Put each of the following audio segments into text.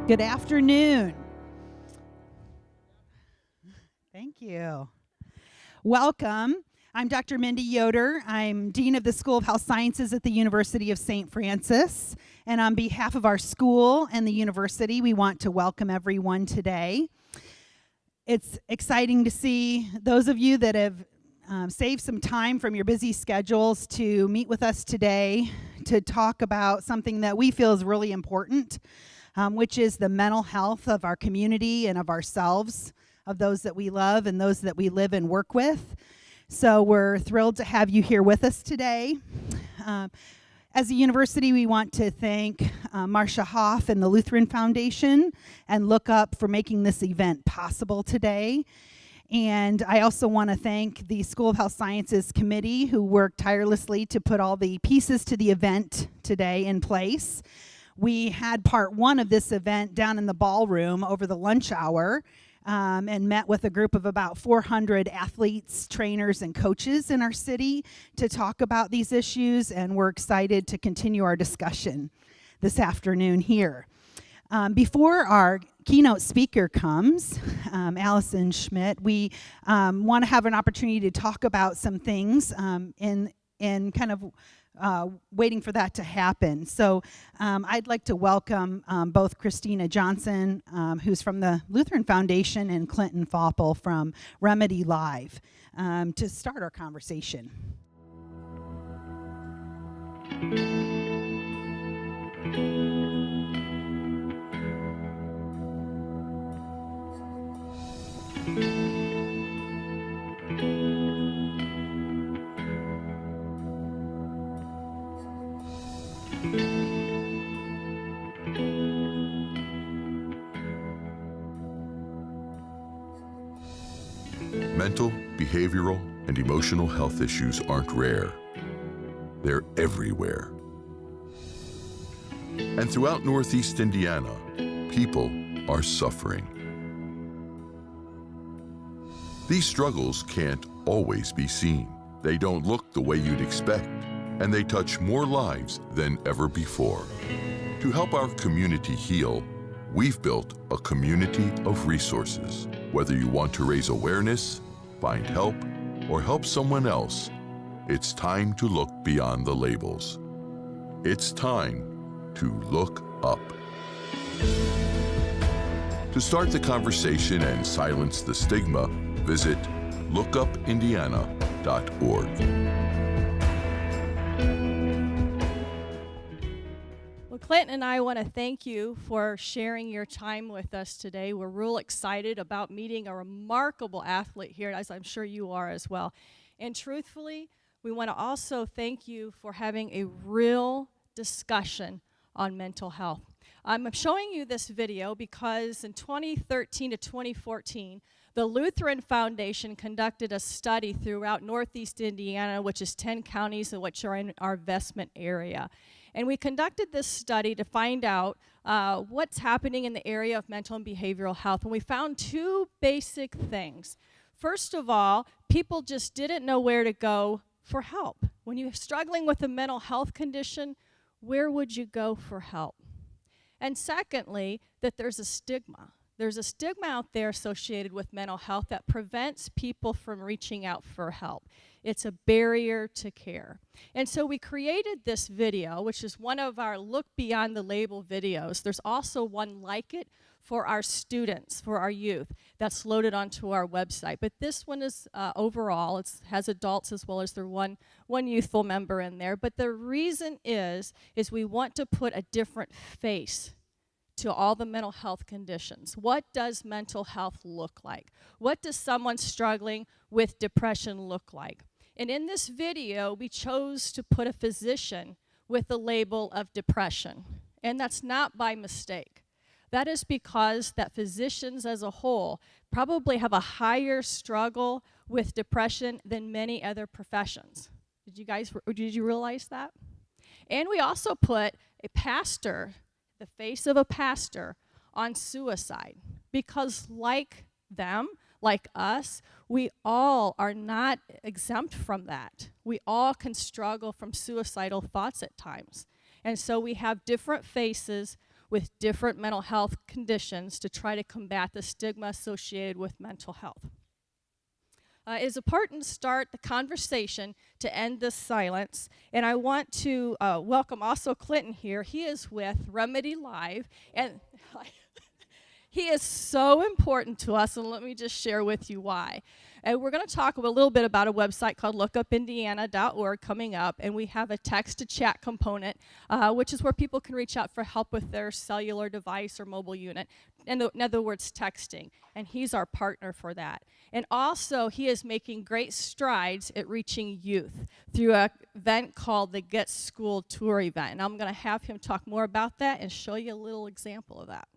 Good afternoon. Thank you. Welcome. I'm Dr. Mindy Yoder. I'm Dean of the School of Health Sciences at the University of St. Francis. And on behalf of our school and the university, we want to welcome everyone today. It's exciting to see those of you that have saved some time from your busy schedules to meet with us today to talk about something that we feel is really important, which is the mental health of our community and of ourselves, of those that we love and those that we live and work with. So we're thrilled to have you here with us today. As a university, we want to thank Marcia Hoff and the Lutheran Foundation and Look Up for making this event possible today. And I also want to thank the School of Health Sciences Committee, who worked tirelessly to put all the pieces to the event today in place. We had part one of this event down in the ballroom over the lunch hour and met with a group of about 400 athletes, trainers, and coaches in our city to talk about these issues, and we're excited to continue our discussion this afternoon here. Before our keynote speaker comes, Allison Schmitt, we want to have an opportunity to talk about some things in kind of waiting for that to happen. So I'd like to welcome both Christina Johnson, who's from the Lutheran Foundation, and Clinton Foppel from Remedy Live to start our conversation. Mental, behavioral, and emotional health issues aren't rare. They're everywhere. And throughout Northeast Indiana, people are suffering. These struggles can't always be seen. They don't look the way you'd expect, and they touch more lives than ever before. To help our community heal, we've built a community of resources. Whether you want to raise awareness, find help, or help someone else, it's time to look beyond the labels. It's time to look up. To start the conversation and silence the stigma, visit lookupindiana.org. Well, Clinton and I want to thank you for sharing your time with us today. We're real excited about meeting a remarkable athlete here, as I'm sure you are as well. And truthfully, we want to also thank you for having a real discussion on mental health. I'm showing you this video because in 2013 to 2014, the Lutheran Foundation conducted a study throughout Northeast Indiana, which is 10 counties which are in our investment area. And we conducted this study to find out what's happening in the area of mental and behavioral health. And we found two basic things. First of all, people just didn't know where to go for help. When you're struggling with a mental health condition, where would you go for help? And secondly, that there's a stigma. There's a stigma out there associated with mental health that prevents people from reaching out for help. It's a barrier to care. And so we created this video, which is one of our Look Beyond the Label videos. There's also one like it for our students, for our youth, that's loaded onto our website. But this one is overall, it has adults as well as their one youthful member in there. But the reason is we want to put a different face to all the mental health conditions. What does mental health look like? What does someone struggling with depression look like? And in this video, we chose to put a physician with the label of depression. And that's not by mistake. That is because that physicians as a whole probably have a higher struggle with depression than many other professions. Did you realize that? And we also put a pastor, the face of a pastor, on suicide, because like them, like us, we all are not exempt from that. We all can struggle from suicidal thoughts at times. And so we have different faces with different mental health conditions to try to combat the stigma associated with mental health. It is important to start the conversation to end this silence, and I want to welcome also Clinton here. He is with Remedy Live, and he is so important to us, and let me just share with you why. And we're going to talk a little bit about a website called lookupindiana.org coming up, and we have a text-to-chat component, which is where people can reach out for help with their cellular device or mobile unit, in other words, texting, and he's our partner for that. And also, he is making great strides at reaching youth through an event called the Get School Tour event, and I'm going to have him talk more about that and show you a little example of that.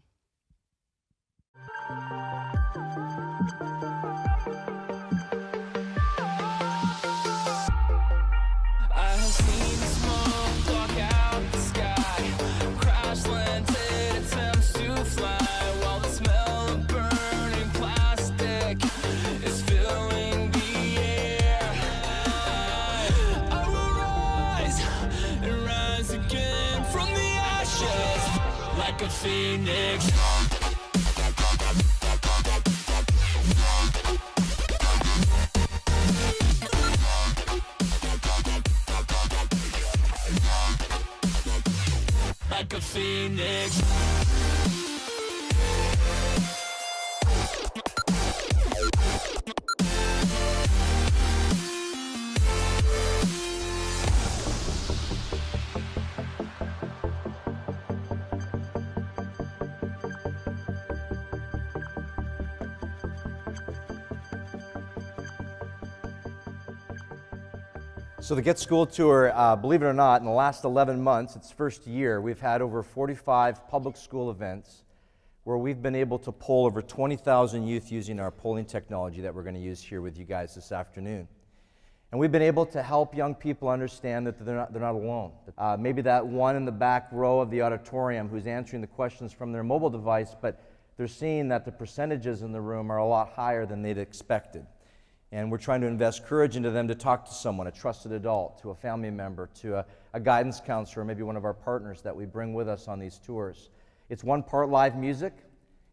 Like a phoenix. Like a phoenix. So the Get School Tour, believe it or not, in the last 11 months, its first year, we've had over 45 public school events where we've been able to poll over 20,000 youth using our polling technology that we're going to use here with you guys this afternoon. And we've been able to help young people understand that they're not alone. Maybe that one in the back row of the auditorium who's answering the questions from their mobile device, but they're seeing that the percentages in the room are a lot higher than they'd expected. And we're trying to invest courage into them to talk to someone, a trusted adult, to a family member, to a guidance counselor, maybe one of our partners that we bring with us on these tours. It's one part live music,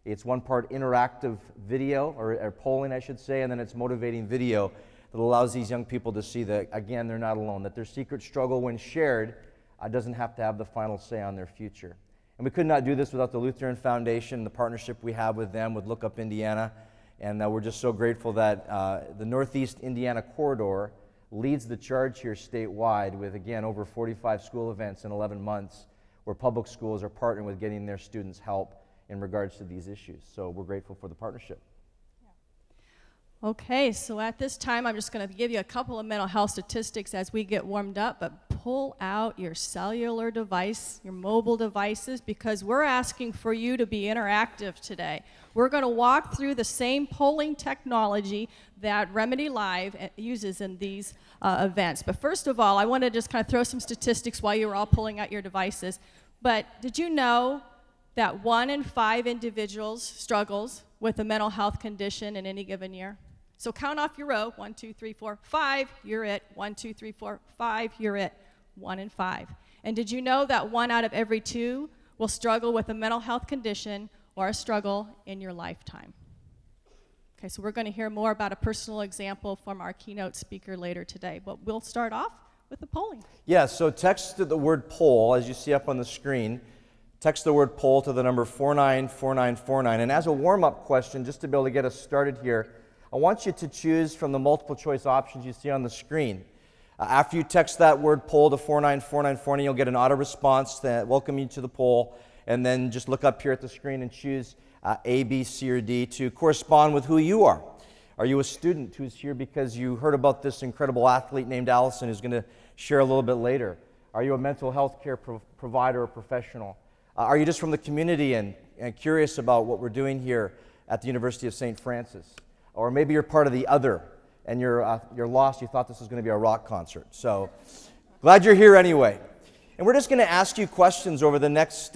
it's one part interactive video, or polling I should say, and then it's motivating video that allows these young people to see that, again, they're not alone, that their secret struggle, when shared, doesn't have to have the final say on their future. And we could not do this without the Lutheran Foundation, the partnership we have with them, with Look Up Indiana. And we're just so grateful that the Northeast Indiana corridor leads the charge here statewide with, again, over 45 school events in 11 months where public schools are partnering with getting their students help in regards to these issues. So we're grateful for the partnership. Okay, so at this time, I'm just going to give you a couple of mental health statistics as we get warmed up, but pull out your cellular device, your mobile devices, because we're asking for you to be interactive today. We're going to walk through the same polling technology that Remedy Live uses in these events. But first of all, I want to just kind of throw some statistics while you're all pulling out your devices. But did you know that 1 in 5 individuals struggles with a mental health condition in any given year? So count off your row. 1, 2, 3, 4, 5, you're it. 1, 2, 3, 4, 5, you're it. 1 in 5. And did you know that 1 out of every 2 will struggle with a mental health condition or a struggle in your lifetime? Okay, so we're going to hear more about a personal example from our keynote speaker later today, but we'll start off with the polling. Yeah, so text the word poll, as you see up on the screen. Text the word poll to the number 494949. And as a warm-up question, just to be able to get us started here, I want you to choose from the multiple choice options you see on the screen. After you text that word poll to 49494, you'll get an auto response that welcome you to the poll, and then just look up here at the screen and choose A, B, C, or D to correspond with who you are. Are you a student who's here because you heard about this incredible athlete named Allison who's going to share a little bit later? Are you a mental health care provider or professional? Are you just from the community and curious about what we're doing here at the University of St. Francis? Or maybe you're part of the other and you're lost. You thought this was going to be a rock concert. So glad you're here anyway. And we're just going to ask you questions over the next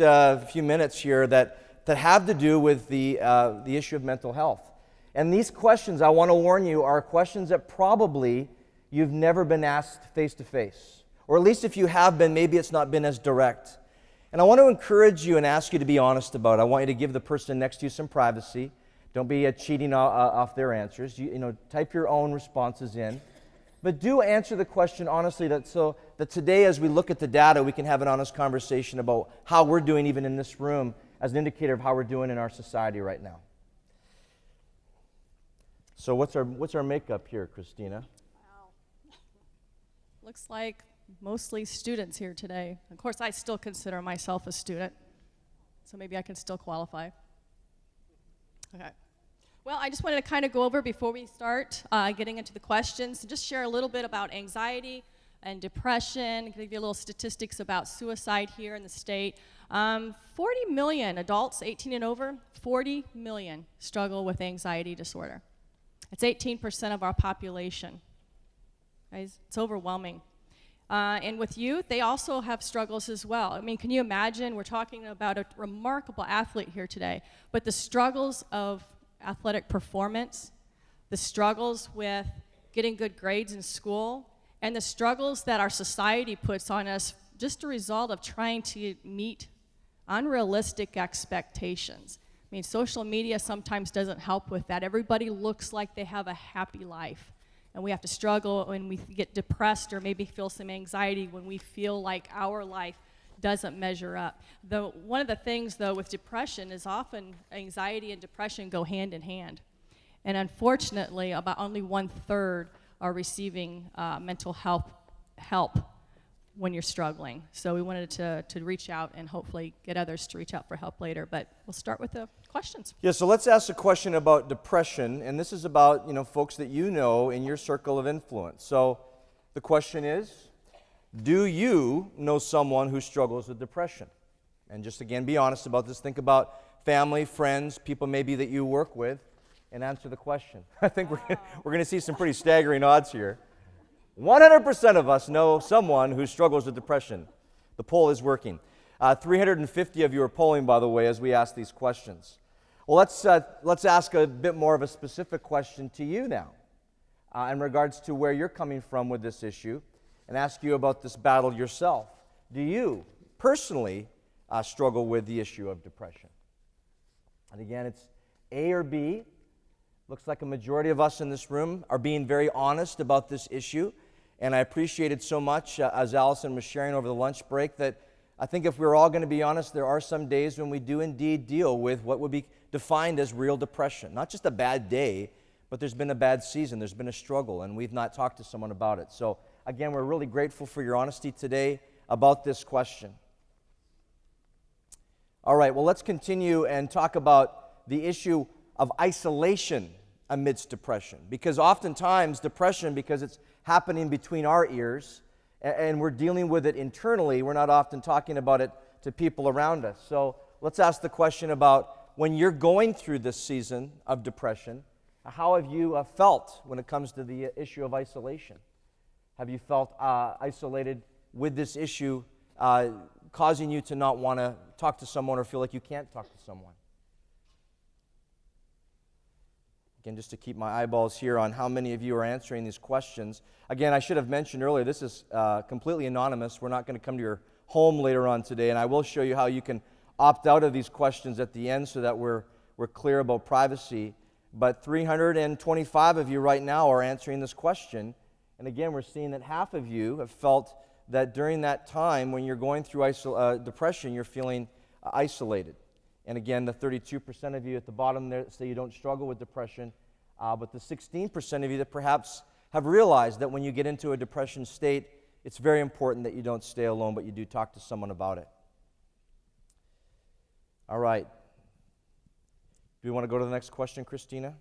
few minutes here that have to do with the issue of mental health. And these questions, I want to warn you, are questions that probably you've never been asked face to face. Or at least if you have been, maybe it's not been as direct. And I want to encourage you and ask you to be honest about it. I want you to give the person next to you some privacy. Don't be cheating off their answers. Type your own responses in. But do answer the question honestly, so that today as we look at the data, we can have an honest conversation about how we're doing even in this room as an indicator of how we're doing in our society right now. So what's our makeup here, Christina? Wow. Looks like mostly students here today. Of course, I still consider myself a student, so maybe I can still qualify. Okay. Well, I just wanted to kind of go over before we start getting into the questions, and just share a little bit about anxiety and depression, give you a little statistics about suicide here in the state. 40 million adults 18 and over, 40 million struggle with anxiety disorder. It's 18% of our population. Guys, it's overwhelming. And with youth, they also have struggles as well. I mean, can you imagine? We're talking about a remarkable athlete here today, but the struggles of athletic performance, the struggles with getting good grades in school, and the struggles that our society puts on us just a result of trying to meet unrealistic expectations. I mean, social media sometimes doesn't help with that. Everybody looks like they have a happy life. And we have to struggle when we get depressed or maybe feel some anxiety when we feel like our life doesn't measure up. Though one of the things, though, with depression is often anxiety and depression go hand in hand. And unfortunately, about only 1/3 are receiving mental health help when you're struggling. So we wanted to reach out and hopefully get others to reach out for help later. But we'll start with the questions. Yeah, so let's ask a question about depression, and this is about, folks that you know in your circle of influence. So the question is, do you know someone who struggles with depression? And just again, be honest about this. Think about family, friends, people maybe that you work with, and answer the question. I think we're going to see some pretty staggering odds here. 100% of us know someone who struggles with depression. The poll is working. 350 of you are polling, by the way, as we ask these questions. Well, let's ask a bit more of a specific question to you now in regards to where you're coming from with this issue, and ask you about this battle yourself. Do you personally struggle with the issue of depression? And again, it's A or B. Looks like a majority of us in this room are being very honest about this issue. And I appreciated so much, as Allison was sharing over the lunch break, that I think if we're all going to be honest, there are some days when we do indeed deal with what would be defined as real depression. Not just a bad day, but there's been a bad season, there's been a struggle, and we've not talked to someone about it. So again, we're really grateful for your honesty today about this question. All right, well, let's continue and talk about the issue of isolation amidst depression. Because oftentimes depression, because it's happening between our ears and we're dealing with it internally, we're not often talking about it to people around us. So let's ask the question about when you're going through this season of depression, how have you felt when it comes to the issue of isolation? Have you felt isolated with this issue causing you to not want to talk to someone or feel like you can't talk to someone? Again, just to keep my eyeballs here on how many of you are answering these questions. Again, I should have mentioned earlier, this is completely anonymous. We're not going to come to your home later on today, and I will show you how you can opt out of these questions at the end so that we're clear about privacy. But 325 of you right now are answering this question. And again, we're seeing that half of you have felt that during that time when you're going through depression, you're feeling isolated. And again, the 32% of you at the bottom there say you don't struggle with depression, but the 16% of you that perhaps have realized that when you get into a depression state, it's very important that you don't stay alone, but you do talk to someone about it. All right. Do we want to go to the next question, Christina?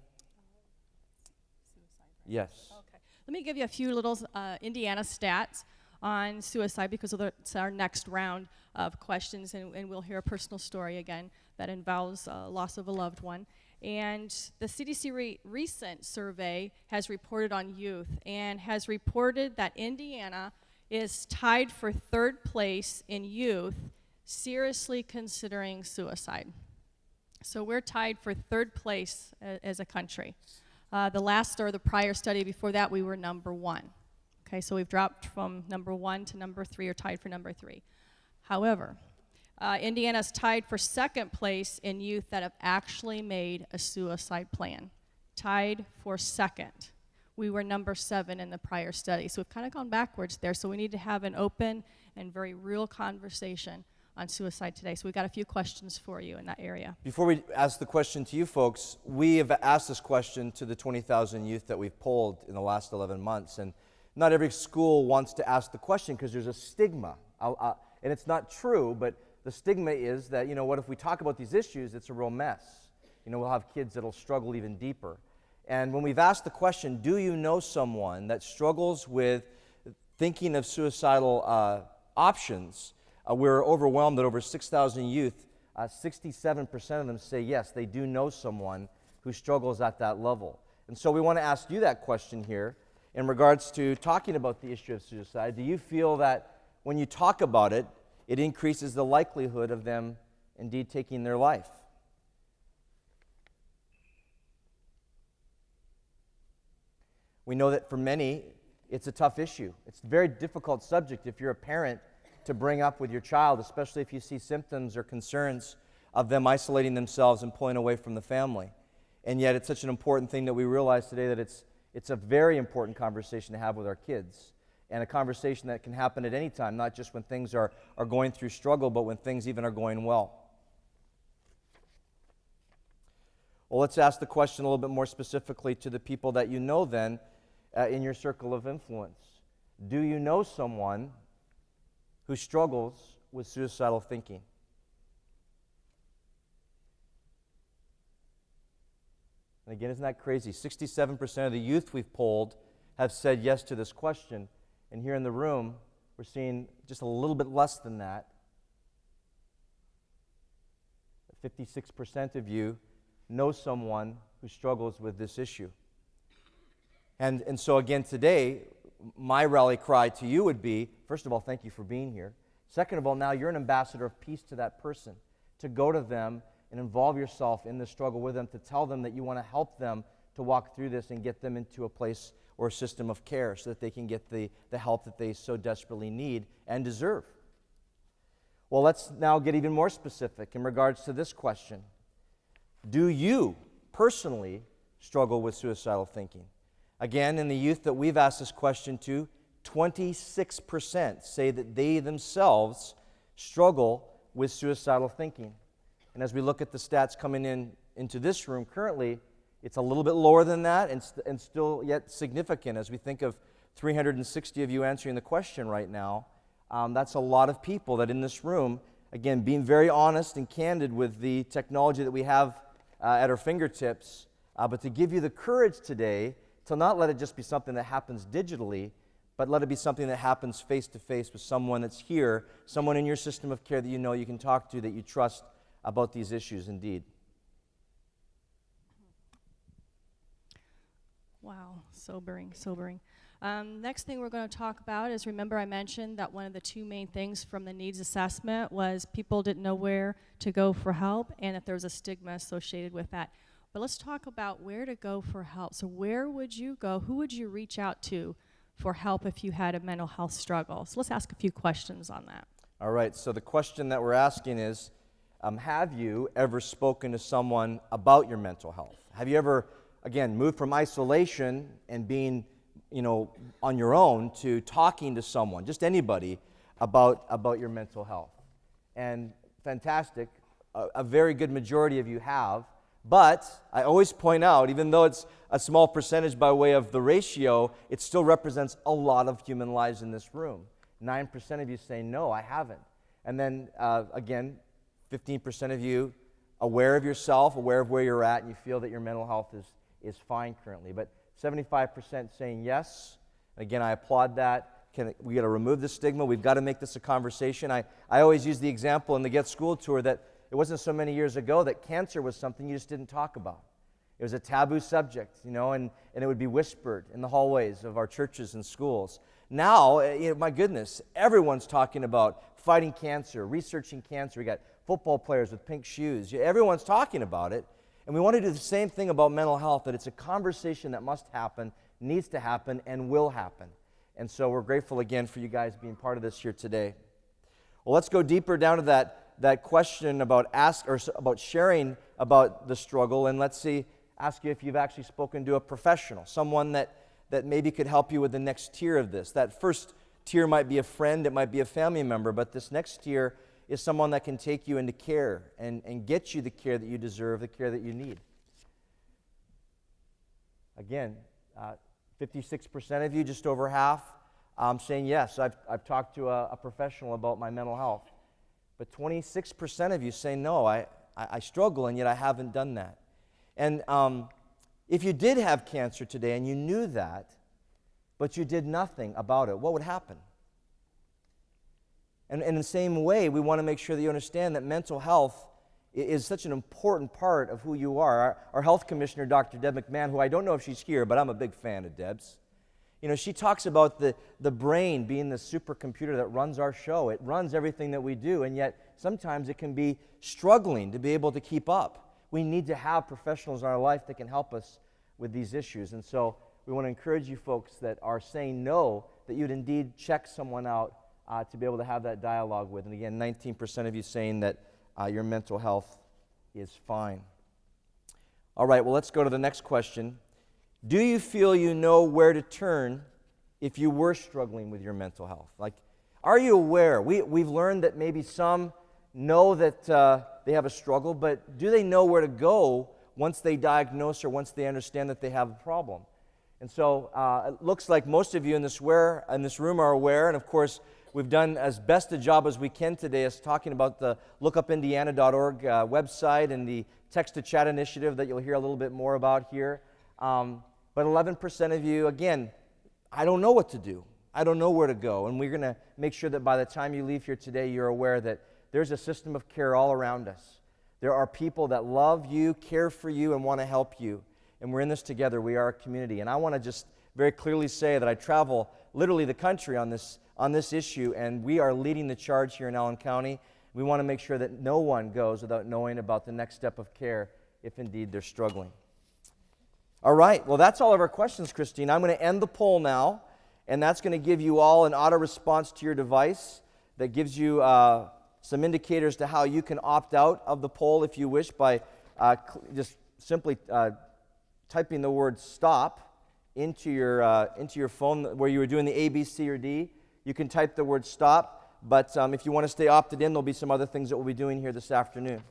Suicide. Yes. Okay. Let me give you a few little Indiana stats on suicide because it's our next round of questions, and we'll hear a personal story again that involves loss of a loved one. And the CDC recent survey has reported on youth and has reported that Indiana is tied for third place in youth seriously considering suicide. So we're tied for third place as a country. The prior study before that, we were number 1. Okay, so we've dropped from number 1 to number 3, or tied for number 3. However, Indiana's tied for second place in youth that have actually made a suicide plan. Tied for second. We were number 7 in the prior study. So we've kind of gone backwards there. So we need to have an open and very real conversation on suicide today. So we've got a few questions for you in that area. Before we ask the question to you folks, we have asked this question to the 20,000 youth that we've polled in the last 11 months. And not every school wants to ask the question because there's a stigma. And it's not true, but the stigma is that, what if we talk about these issues, it's a real mess. We'll have kids that'll struggle even deeper. And when we've asked the question, do you know someone that struggles with thinking of suicidal options, we're overwhelmed that over 6,000 youth, 67% of them say yes, they do know someone who struggles at that level. And so we want to ask you that question here in regards to talking about the issue of suicide. Do you feel that when you talk about it, it increases the likelihood of them indeed taking their life? We know that for many, it's a tough issue. It's a very difficult subject if you're a parent to bring up with your child, especially if you see symptoms or concerns of them isolating themselves and pulling away from the family. And yet it's such an important thing that we realize today that it's a very important conversation to have with our kids, and a conversation that can happen at any time, not just when things are going through struggle, but when things even are going well. Well, let's ask the question a little bit more specifically to the people that you know then in your circle of influence. Do you know someone who struggles with suicidal thinking? And again, isn't that crazy? 67% of the youth we've polled have said yes to this question. And here in the room, we're seeing just a little bit less than that. 56% of you know someone who struggles with this issue. And so again today, my rally cry to you would be, first of all, thank you for being here. Second of all, now you're an ambassador of peace to that person, to go to them and involve yourself in the struggle with them, to tell them that you want to help them to walk through this and get them into a place or a system of care so that they can get the help that they so desperately need and deserve. Well, let's now get even more specific in regards to this question. Do you personally struggle with suicidal thinking? Again, in the youth that we've asked this question to, 26% say that they themselves struggle with suicidal thinking. And as we look at the stats coming into this room currently, it's a little bit lower than that and still yet significant. As we think of 360 of you answering the question right now, that's a lot of people that in this room, again, being very honest and candid with the technology that we have at our fingertips, but to give you the courage today to not let it just be something that happens digitally, but let it be something that happens face-to-face with someone that's here, someone in your system of care that you know you can talk to, that you trust about these issues indeed. Wow, sobering. Next thing we're going to talk about is, remember I mentioned that one of the two main things from the needs assessment was people didn't know where to go for help and that there was a stigma associated with that. But let's talk about where to go for help. So where would you go? Who would you reach out to for help if you had a mental health struggle? So let's ask a few questions on that. All right, so the question that we're asking is, have you ever spoken to someone about your mental health? Have you ever, again, moved from isolation and being, on your own to talking to someone, just anybody, about your mental health? And fantastic, a very good majority of you have. But I always point out, even though it's a small percentage by way of the ratio, it still represents a lot of human lives in this room. 9% of you say, no, I haven't. And then, again, 15% of you aware of yourself, aware of where you're at, and you feel that your mental health is fine currently. But 75% saying yes. Again, I applaud that. We got to remove the stigma. We've got to make this a conversation. I always use the example in the Get School Tour that it wasn't so many years ago that cancer was something you just didn't talk about. It was a taboo subject, and it would be whispered in the hallways of our churches and schools. Now, my goodness, everyone's talking about fighting cancer, researching cancer. We got football players with pink shoes. Everyone's talking about it. And we want to do the same thing about mental health, that it's a conversation that must happen, needs to happen, and will happen. And so we're grateful again for you guys being part of this here today. Well, let's go deeper down to that that question about about sharing about the struggle, and let's ask you if you've actually spoken to a professional, someone that maybe could help you with the next tier of this. That first tier might be a friend, it might be a family member, but this next tier is someone that can take you into care and get you the care that you deserve, the care that you need. Again, 56% of you, just over half, saying yes, I've talked to a professional about my mental health. But 26% of you say no, I struggle and yet I haven't done that. And if you did have cancer today and you knew that, but you did nothing about it, what would happen? And in the same way, we want to make sure that you understand that mental health is such an important part of who you are. Our health commissioner, Dr. Deb McMahon, who I don't know if she's here, but I'm a big fan of Deb's. You know, she talks about the brain being the supercomputer that runs our show. It runs everything that we do, and yet sometimes it can be struggling to be able to keep up. We need to have professionals in our life that can help us with these issues. And so we want to encourage you folks that are saying no, that you'd indeed check someone out to be able to have that dialogue with. And again, 19% of you saying that your mental health is fine. All right, well, let's go to the next question. Do you feel you know where to turn if you were struggling with your mental health? Like, are you aware? We've learned that maybe some know that they have a struggle, but do they know where to go once they diagnose or once they understand that they have a problem? And so it looks like most of you in this room are aware, and of course, we've done as best a job as we can today as talking about the lookupindiana.org website and the text-to-chat initiative that you'll hear a little bit more about here. But 11% of you, again, I don't know what to do. I don't know where to go. And we're going to make sure that by the time you leave here today, you're aware that there's a system of care all around us. There are people that love you, care for you, and want to help you. And we're in this together. We are a community. And I want to just very clearly say that I travel literally the country on this issue, and we are leading the charge here in Allen County. We want to make sure that no one goes without knowing about the next step of care if indeed they're struggling. All right, well, that's all of our questions, Christine. I'm going to end the poll now, and that's going to give you all an auto response to your device that gives you some indicators to how you can opt out of the poll if you wish by just simply typing the word stop into your phone where you were doing the A, B, C, or D. You can type the word stop, but if you want to stay opted in, there'll be some other things that we'll be doing here this afternoon.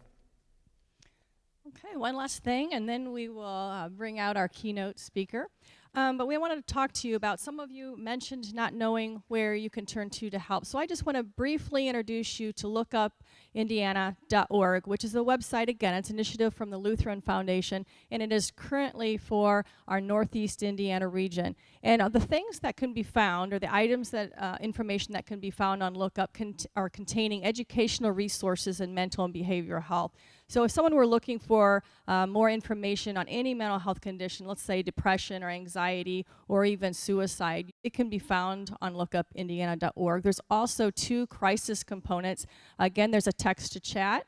Okay, one last thing, and then we will bring out our keynote speaker. But we wanted to talk to you about, some of you mentioned not knowing where you can turn to help. So I just want to briefly introduce you to lookupindiana.org, which is a website, again, it's an initiative from the Lutheran Foundation, and it is currently for our Northeast Indiana region. And the things that can be found, or the items that, information that can be found on Lookup are containing educational resources in mental and behavioral health. So if someone were looking for more information on any mental health condition, let's say depression or anxiety or even suicide, it can be found on lookupindiana.org. There's also 2 crisis components. Again, there's a text-to-chat,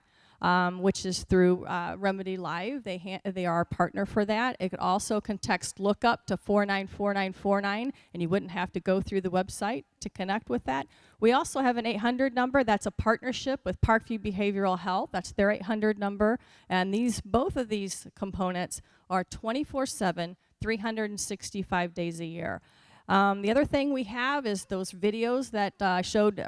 which is through Remedy Live. They are our partner for that. It can text Lookup to 494949, and you wouldn't have to go through the website to connect with that. We also have an 800 number. That's a partnership with Parkview Behavioral Health. That's their 800 number. And both of these components are 24/7, 365 days a year. The other thing we have is those videos that I showed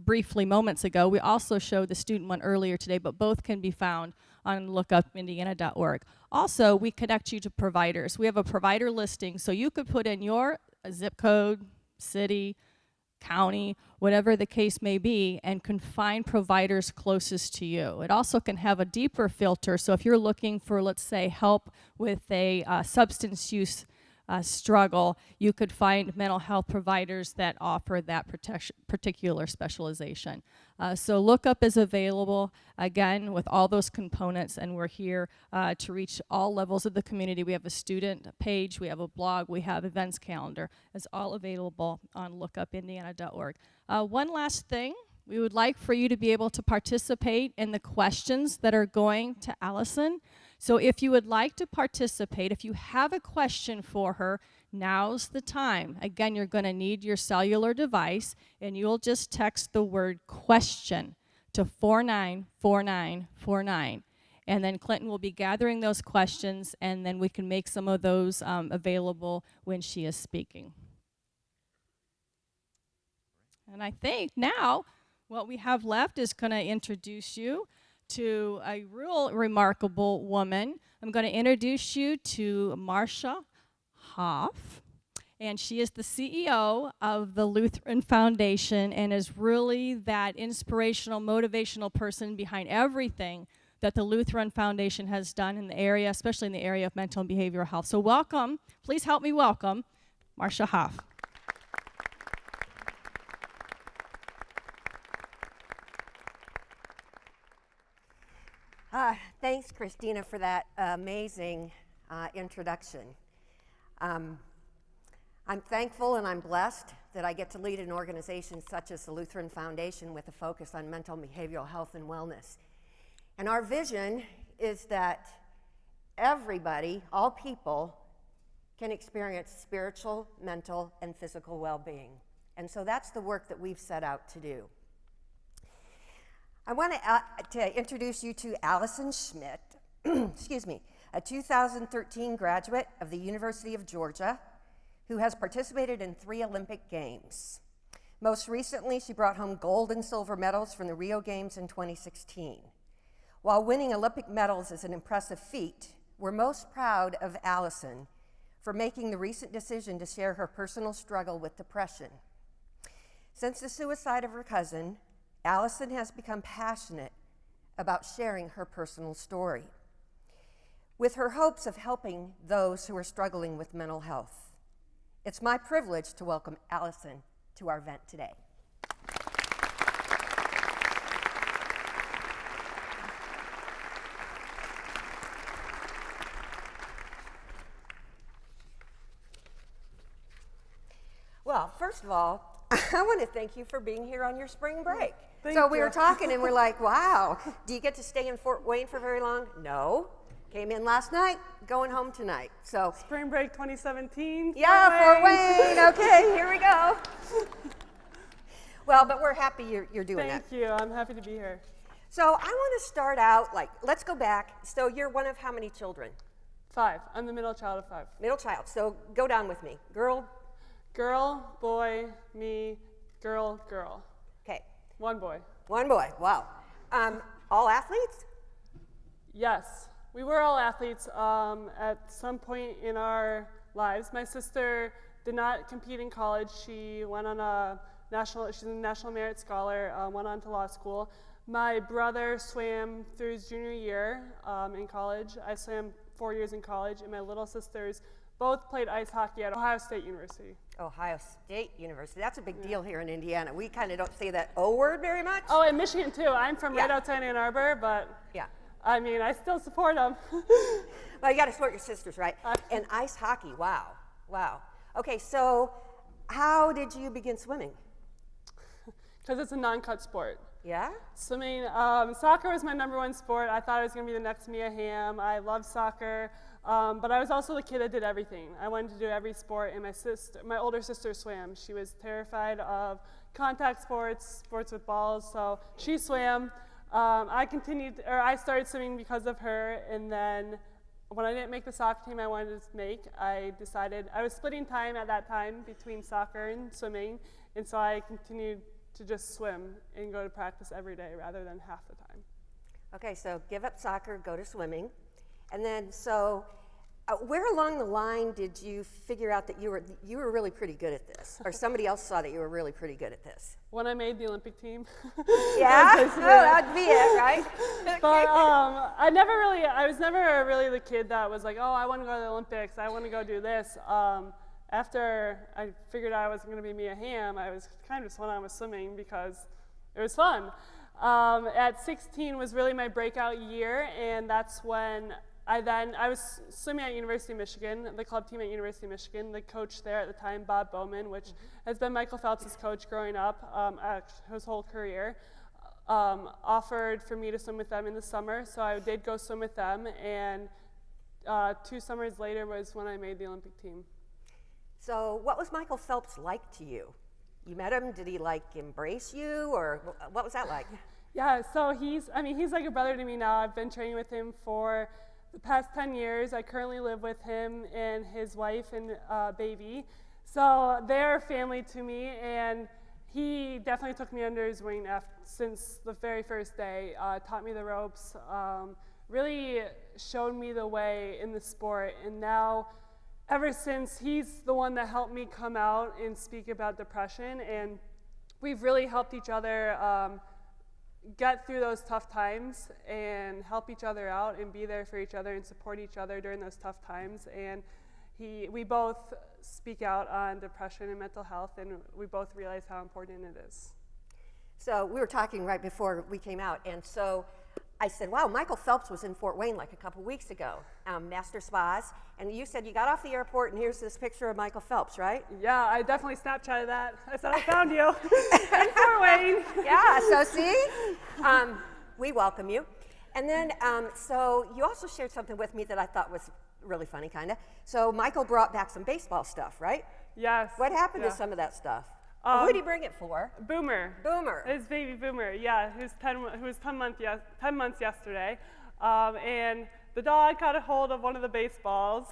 briefly moments ago. We also showed the student one earlier today, but both can be found on lookupindiana.org. Also, we connect you to providers. We have a provider listing, so you could put in your zip code, city, county, whatever the case may be, and can find providers closest to you. It also can have a deeper filter, so if you're looking for, let's say, help with a substance use struggle, you could find mental health providers that offer that particular specialization. So Lookup is available, again, with all those components, and we're here to reach all levels of the community. We have a student page, we have a blog, we have events calendar. It's all available on lookupindiana.org. One last thing, we would like for you to be able to participate in the questions that are going to Allison. So if you would like to participate, if you have a question for her, now's the time. Again, you're going to need your cellular device, and you'll just text the word question to 494949. And then Clinton will be gathering those questions, and then we can make some of those available when she is speaking. And I think now what we have left is going to introduce you to a real remarkable woman. I'm going to introduce you to Marcia Hoff, and she is the CEO of the Lutheran Foundation and is really that inspirational, motivational person behind everything that the Lutheran Foundation has done in the area, especially in the area of mental and behavioral health. So welcome, please help me welcome Marcia Hoff. Thanks, Christina, for that amazing introduction. I'm thankful and I'm blessed that I get to lead an organization such as the Lutheran Foundation with a focus on mental and behavioral health and wellness. And our vision is that everybody, all people, can experience spiritual, mental, and physical well-being. And so that's the work that we've set out to do. I want to introduce you to Allison Schmitt, excuse me, a 2013 graduate of the University of Georgia who has participated in 3 Olympic Games. Most recently, she brought home gold and silver medals from the Rio Games in 2016. While winning Olympic medals is an impressive feat, we're most proud of Allison for making the recent decision to share her personal struggle with depression. Since the suicide of her cousin, Allison has become passionate about sharing her personal story, with her hopes of helping those who are struggling with mental health. It's my privilege to welcome Allison to our event today. Well, first of all, I want to thank you for being here on your spring break. We were talking and we're like, wow, do you get to stay in Fort Wayne for very long? No. Came in last night, going home tonight. So Spring break 2017. Yeah, Fort Wayne. Okay, here we go. Well, but we're happy you're doing that. Thank you. I'm happy to be here. So I want to start out, let's go back. So you're one of how many children? 5. I'm the middle child of 5. Middle child. So go down with me. Girl? Girl, boy, me, girl, girl. Okay. 1 boy. 1 boy. Wow. All athletes? Yes. We were all athletes at some point in our lives. My sister did not compete in college. She went on she's a National Merit Scholar, went on to law school. My brother swam through his junior year in college. I swam 4 years in college, and my little sisters both played ice hockey at Ohio State University. Ohio State University. That's a big deal here in Indiana. We kind of don't say that O word very much. Oh, and Michigan too. I'm from right outside Ann Arbor, but yeah. I mean, I still support them. Well, you got to support your sisters, right? And ice hockey, wow. Wow. Okay, so how did you begin swimming? Because it's a non-cut sport. Yeah? Swimming, soccer was my #1 sport. I thought I was going to be the next Mia Hamm. I love soccer, but I was also the kid that did everything. I wanted to do every sport, and my older sister swam. She was terrified of contact sports, sports with balls, so she swam. I started swimming because of her, and then when I didn't make the soccer team I wanted to make, I decided, I was splitting time at that time between soccer and swimming, and so I continued to just swim and go to practice every day rather than half the time. Okay, so give up soccer, go to swimming. And then, so where along the line did you figure out that you were really pretty good at this? Or somebody else saw that you were really pretty good at this? When I made the Olympic team. Yeah? Oh, that'd be it, right? But I was never really the kid that was like, oh, I want to go to the Olympics, I want to go do this. After I figured out I wasn't going to be Mia Hamm, I was kind of just went on with swimming because it was fun. At 16 was really my breakout year, and that's when I was swimming at University of Michigan, the club team at University of Michigan. The coach there at the time, Bob Bowman, which has been Michael Phelps' coach growing up his whole career, offered for me to swim with them in the summer. So I did go swim with them, and 2 summers later was when I made the Olympic team. So what was Michael Phelps like to you? You met him, did he embrace you, or what was that like? Yeah, so he's like a brother to me now. I've been training with him for the past 10 years. I currently live with him and his wife and baby. So they're family to me, and he definitely took me under his wing since the very first day, taught me the ropes, really showed me the way in the sport. And now, ever since, he's the one that helped me come out and speak about depression, and we've really helped each other get through those tough times and help each other out and be there for each other and support each other during those tough times. And we both speak out on depression and mental health, and we both realize how important it is. So we were talking right before we came out, and so I said, wow, Michael Phelps was in Fort Wayne like a couple weeks ago, Master Spas, and you said you got off the airport and here's this picture of Michael Phelps, right? Yeah, I definitely Snapchatted that. I said, I found you in Fort Wayne. Yeah, so see, we welcome you. And then, so you also shared something with me that I thought was really funny, kind of. So Michael brought back some baseball stuff, right? Yes. What happened to some of that stuff? Who did he bring it for? Boomer. Boomer. His baby Boomer, yeah, who was 10 months yesterday. And the dog got a hold of one of the baseballs.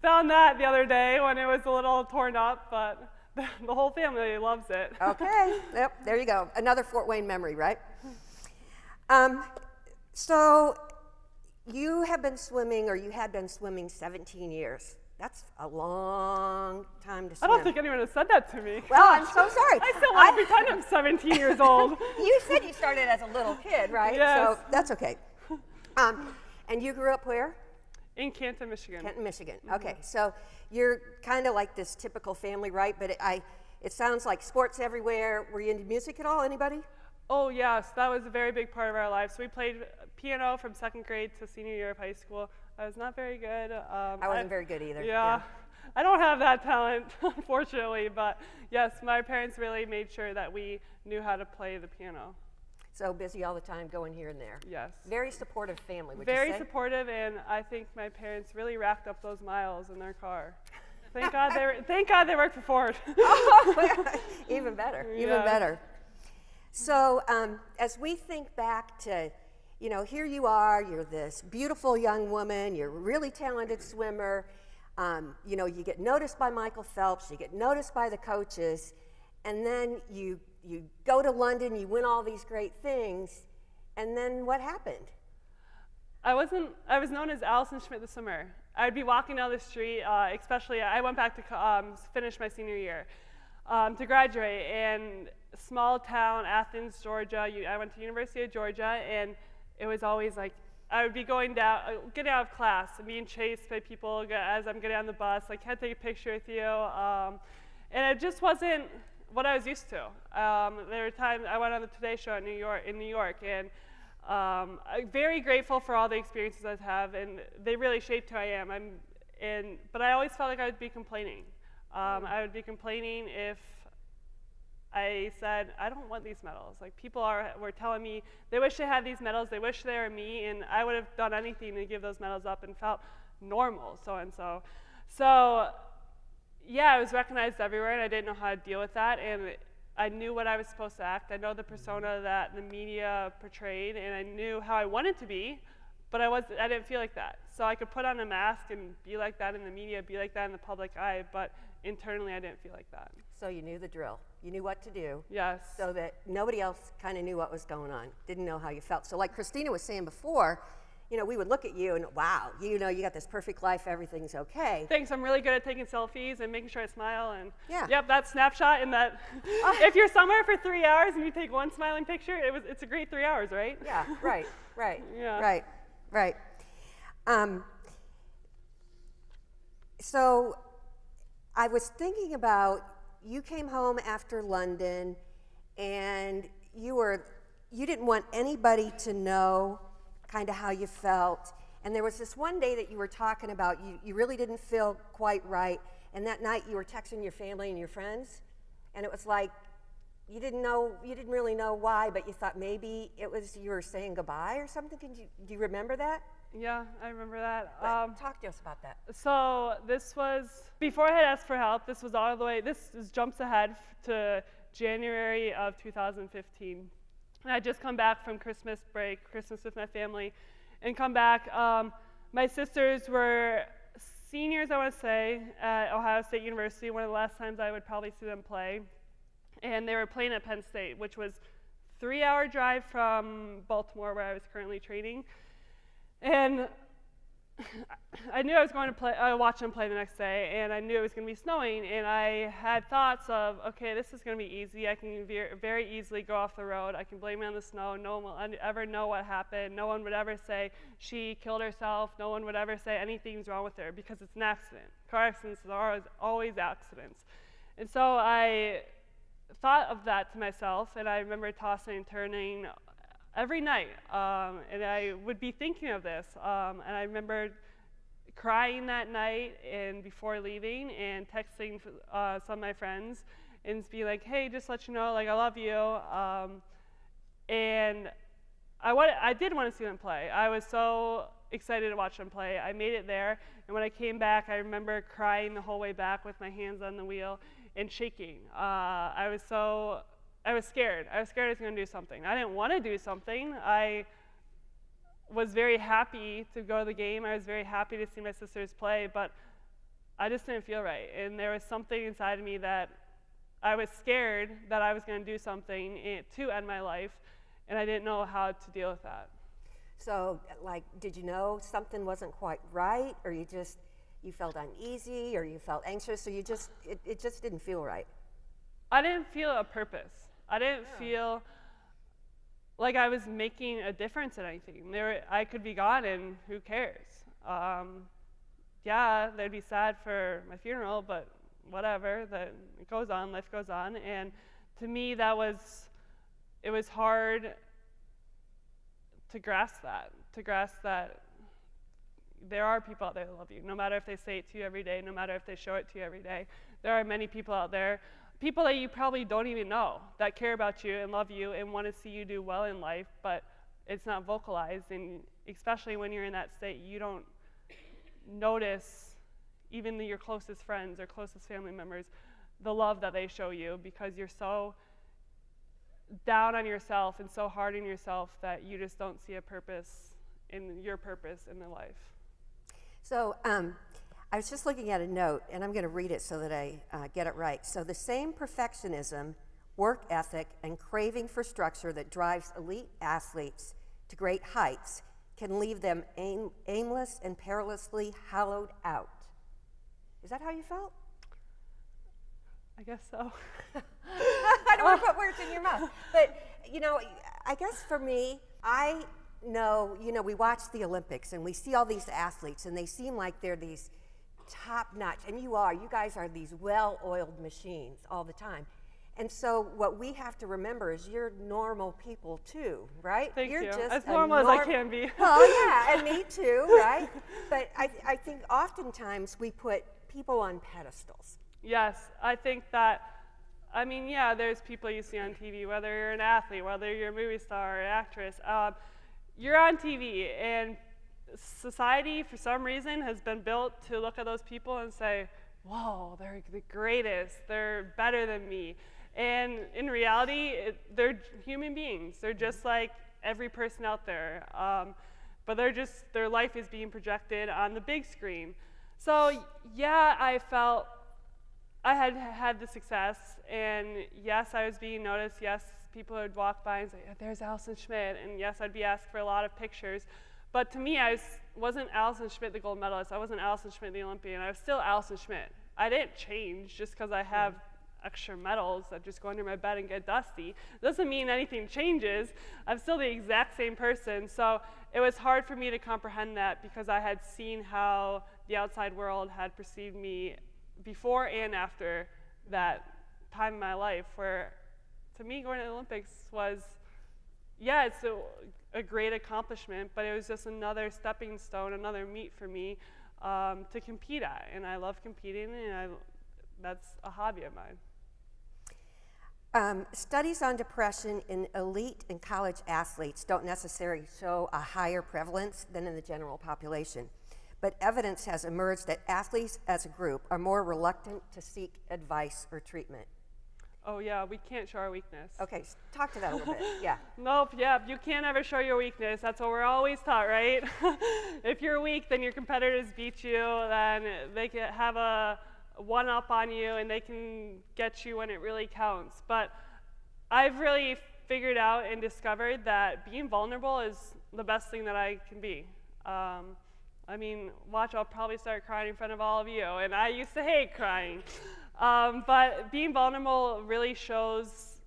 Found that the other day when it was a little torn up, but the whole family loves it. Okay, yep, there you go. Another Fort Wayne memory, right? So you have been swimming, or you had been swimming 17 years. That's a long time to swim. I don't think anyone has said that to me. Well, I'm so sorry. I still want to pretend I'm 17 years old. You said you started as a little kid, right? Yes. So that's okay. And you grew up where? In Canton, Michigan. Canton, Michigan. Okay, so you're kind of like this typical family, right? But it sounds like sports everywhere. Were you into music at all, anybody? Oh, yes, that was a very big part of our lives. We played piano from 2nd grade to senior year of high school. I was not very good. I wasn't very good either. Yeah, I don't have that talent, unfortunately, but yes, my parents really made sure that we knew how to play the piano. So busy all the time, going here and there. Yes. Very supportive family, would you say? Very supportive, and I think my parents really racked up those miles in their car. Thank God they worked for Ford. Oh, even better, even Yeah. better. So as we think back to, you know, here you are, you're this beautiful young woman, you're a really talented swimmer, you know, you get noticed by Michael Phelps, you get noticed by the coaches, and then you go to London, you win all these great things, and then what happened? I was known as Allison Schmitt the swimmer. I'd be walking down the street, especially I went back to finish my senior year to graduate, and small town, Athens, Georgia. I went to University of Georgia, and it was always like, I would be getting out of class and being chased by people as I'm getting on the bus, like, can I take a picture with you? And it just wasn't what I was used to. There were times I went on the Today Show in New York, and I'm very grateful for all the experiences I've had, and they really shaped who I am. But I always felt like I would be complaining. I would be complaining if I said, I don't want these medals. Like, people were telling me they wish they had these medals, they wish they were me, and I would have done anything to give those medals up and felt normal, so-and-so. So, yeah, I was recognized everywhere, and I didn't know how to deal with that, and I knew what I was supposed to act. I know the persona that the media portrayed, and I knew how I wanted to be, but I didn't feel like that. So I could put on a mask and be like that in the media, be like that in the public eye, but internally I didn't feel like that. So you knew the drill. You knew what to do. Yes. So that nobody else kind of knew what was going on, didn't know how you felt. So like Christina was saying before, you know, we would look at you and, wow, you know, you got this perfect life, everything's okay. Thanks, I'm really good at taking selfies and making sure I smile, and yeah. Yep, that snapshot and that, if you're somewhere for 3 hours and you take one smiling picture, it's a great 3 hours, right? Yeah, right, Yeah. right. So I was thinking about, you came home after London, and you didn't want anybody to know kind of how you felt. And there was this one day that you were talking about, you really didn't feel quite right, and that night you were texting your family and your friends, and it was like, you didn't really know why, but you thought maybe it was you were saying goodbye or something. Do you remember that? Yeah, I remember that. Talk to us about that. So this was, before I had asked for help, this jumps ahead to January of 2015. And I'd just come back from Christmas break, Christmas with my family, and come back. My sisters were seniors, I want to say, at Ohio State University, one of the last times I would probably see them play. And they were playing at Penn State, which was a 3-hour drive from Baltimore, where I was currently training. And I knew I was going to watch them play the next day, and I knew it was going to be snowing, and I had thoughts of, okay, this is going to be easy. I can very easily go off the road. I can blame it on the snow. No one will ever know what happened. No one would ever say she killed herself. No one would ever say anything's wrong with her, because it's an accident. Car accidents are always accidents. And so I thought of that to myself, and I remember tossing and turning every night, and I would be thinking of this, and I remember crying that night and before leaving, and texting some of my friends and be like, hey, just let you know, like, I love you, and I did want to see them play. I was so excited to watch them play. I made it there, and when I came back, I remember crying the whole way back with my hands on the wheel and shaking. I was scared. I was scared I was going to do something. I didn't want to do something. I was very happy to go to the game. I was very happy to see my sisters play, but I just didn't feel right. And there was something inside of me that I was scared that I was going to do something to end my life, and I didn't know how to deal with that. So, like, did you know something wasn't quite right, or you felt uneasy, or you felt anxious, or it just didn't feel right? I didn't feel a purpose. I didn't feel like I was making a difference in anything. I could be gone, and who cares? Yeah, they'd be sad for my funeral, but whatever. It goes on. Life goes on. And to me, it was hard to grasp that. There are people out there that love you, no matter if they say it to you every day, no matter if they show it to you every day. There are many people out there, people that you probably don't even know, that care about you and love you and want to see you do well in life, but it's not vocalized, and especially when you're in that state, you don't notice, even your closest friends or closest family members, the love that they show you, because you're so down on yourself and so hard on yourself that you just don't see a purpose in their life. So I was just looking at a note, and I'm going to read it so that I get it right. So the same perfectionism, work ethic, and craving for structure that drives elite athletes to great heights can leave them aimless and perilously hollowed out. Is that how you felt? I guess so. I don't want to put words in your mouth. But, I guess for me, I know, we watch the Olympics, and we see all these athletes, and they seem like they're these top-notch, and you guys are these well-oiled machines all the time. And so what we have to remember is you're normal people too, right? Thank you're you. Just as normal as I can be. Oh yeah, and me too, right? But I think oftentimes we put people on pedestals. Yes, I think that, there's people you see on TV, whether you're an athlete, whether you're a movie star or an actress. You're on TV, and society, for some reason, has been built to look at those people and say, whoa, they're the greatest, they're better than me. And in reality, they're human beings. They're just like every person out there. But their life is being projected on the big screen. So yeah, I felt I had the success, and yes, I was being noticed. Yes, people would walk by and say, there's Allison Schmitt, and yes, I'd be asked for a lot of pictures. But to me, I wasn't Allison Schmitt the gold medalist. I wasn't Allison Schmitt the Olympian. I was still Allison Schmitt. I didn't change just because I have extra medals that just go under my bed and get dusty. It doesn't mean anything changes. I'm still the exact same person. So it was hard for me to comprehend that, because I had seen how the outside world had perceived me before and after that time in my life, where to me going to the Olympics was, it's a great accomplishment, but it was just another stepping stone, another meet for me to compete at. And I love competing, and that's a hobby of mine. Studies on depression in elite and college athletes don't necessarily show a higher prevalence than in the general population, but evidence has emerged that athletes as a group are more reluctant to seek advice or treatment. Oh yeah, we can't show our weakness. Okay, talk to that a little bit. Yeah. Nope, yeah, you can't ever show your weakness. That's what we're always taught, right? If you're weak, then your competitors beat you, then they can have a one-up on you, and they can get you when it really counts. But I've really figured out and discovered that being vulnerable is the best thing that I can be. I mean, watch, I'll probably start crying in front of all of you, and I used to hate crying. But being vulnerable really shows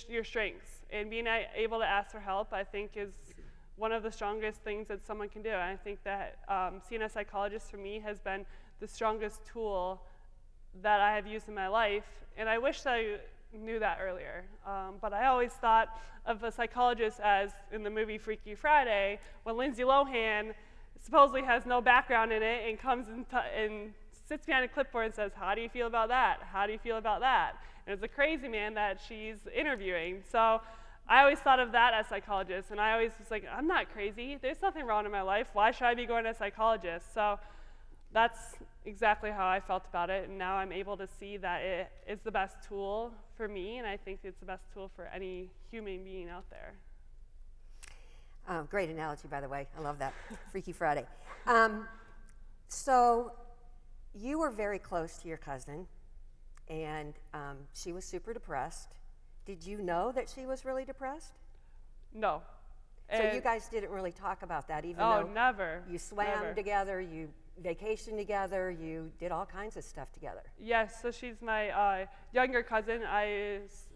your strengths, and being able to ask for help, I think, is one of the strongest things that someone can do. And I think that seeing a psychologist for me has been the strongest tool that I have used in my life, and I wish that I knew that earlier. But I always thought of a psychologist as in the movie Freaky Friday, when Lindsay Lohan supposedly has no background in it and comes and sits behind a clipboard and says, how do you feel about that? How do you feel about that? And it's a crazy man that she's interviewing. So I always thought of that as a psychologist, and I always was like, I'm not crazy. There's nothing wrong in my life. Why should I be going to a psychologist? So that's exactly how I felt about it, and now I'm able to see that it is the best tool for me, and I think it's the best tool for any human being out there. Great analogy, by the way. I love that. Freaky Friday. So you were very close to your cousin, and she was super depressed. Did you know that she was really depressed? No. So you guys didn't really talk about that, even Oh, though never. you swam Never. together, you vacationed together, you did all kinds of stuff together. Yes, so she's my younger cousin.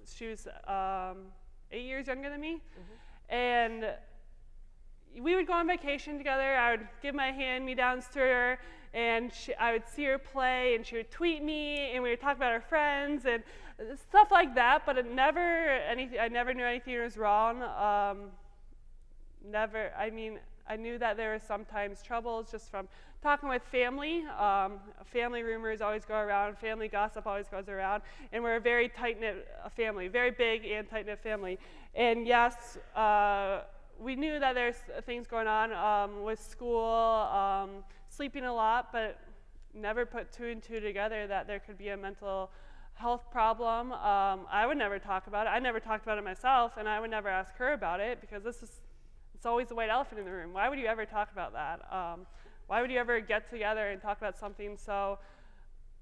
She was 8 years younger than me. And we would go on vacation together. I would give my hand-me-downs to her, and I would see her play, and she would tweet me, and we would talk about our friends and stuff like that. But I never knew anything was wrong. I knew that there were sometimes troubles just from talking with family. Family rumors always go around. Family gossip always goes around. And we're a very tight-knit family, very big and tight-knit family. And yes, we knew that there's things going on with school, sleeping a lot, but never put two and two together that there could be a mental health problem. I would never talk about it. I never talked about it myself, and I would never ask her about it, because it's always the white elephant in the room. Why would you ever talk about that? Why would you ever get together and talk about something so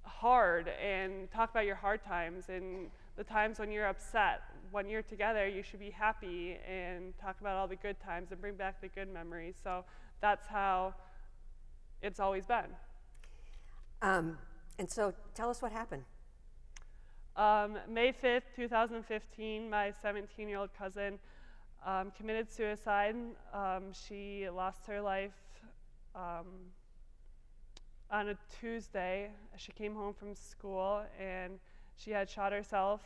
hard and talk about your hard times and the times when you're upset? When you're together, you should be happy and talk about all the good times and bring back the good memories. So that's how it's always been. And so tell us what happened. May 5th, 2015, my 17-year-old cousin committed suicide. She lost her life on a Tuesday. She came home from school and she had shot herself.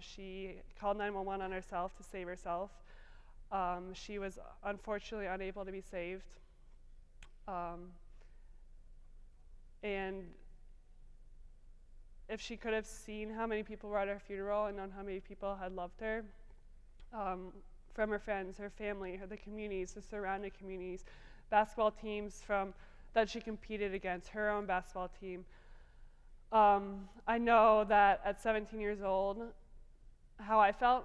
She called 911 on herself to save herself. She was unfortunately unable to be saved. And if she could have seen how many people were at her funeral and known how many people had loved her, from her friends, her family, the communities, the surrounding communities, basketball teams that she competed against, her own basketball team. I know that at 17 years old, how I felt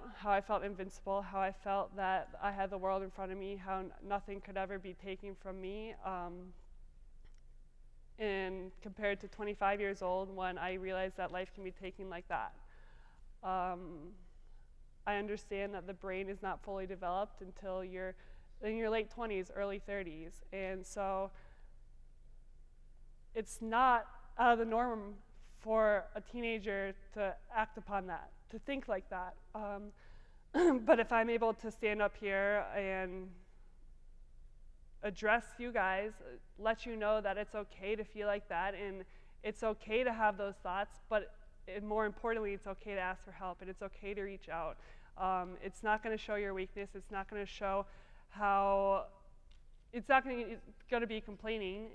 invincible, how I felt that I had the world in front of me, how nothing could ever be taken from me. And compared to 25 years old, when I realized that life can be taken like that. I understand that the brain is not fully developed until you're in your late 20s, early 30s. And so it's not out of the norm for a teenager to act upon that, to think like that. But if I'm able to stand up here and address you guys, let you know that it's okay to feel like that, and it's okay to have those thoughts, but more importantly, it's okay to ask for help, and it's okay to reach out. It's not going to show your weakness. It's not going to show how, it's not going to be complaining.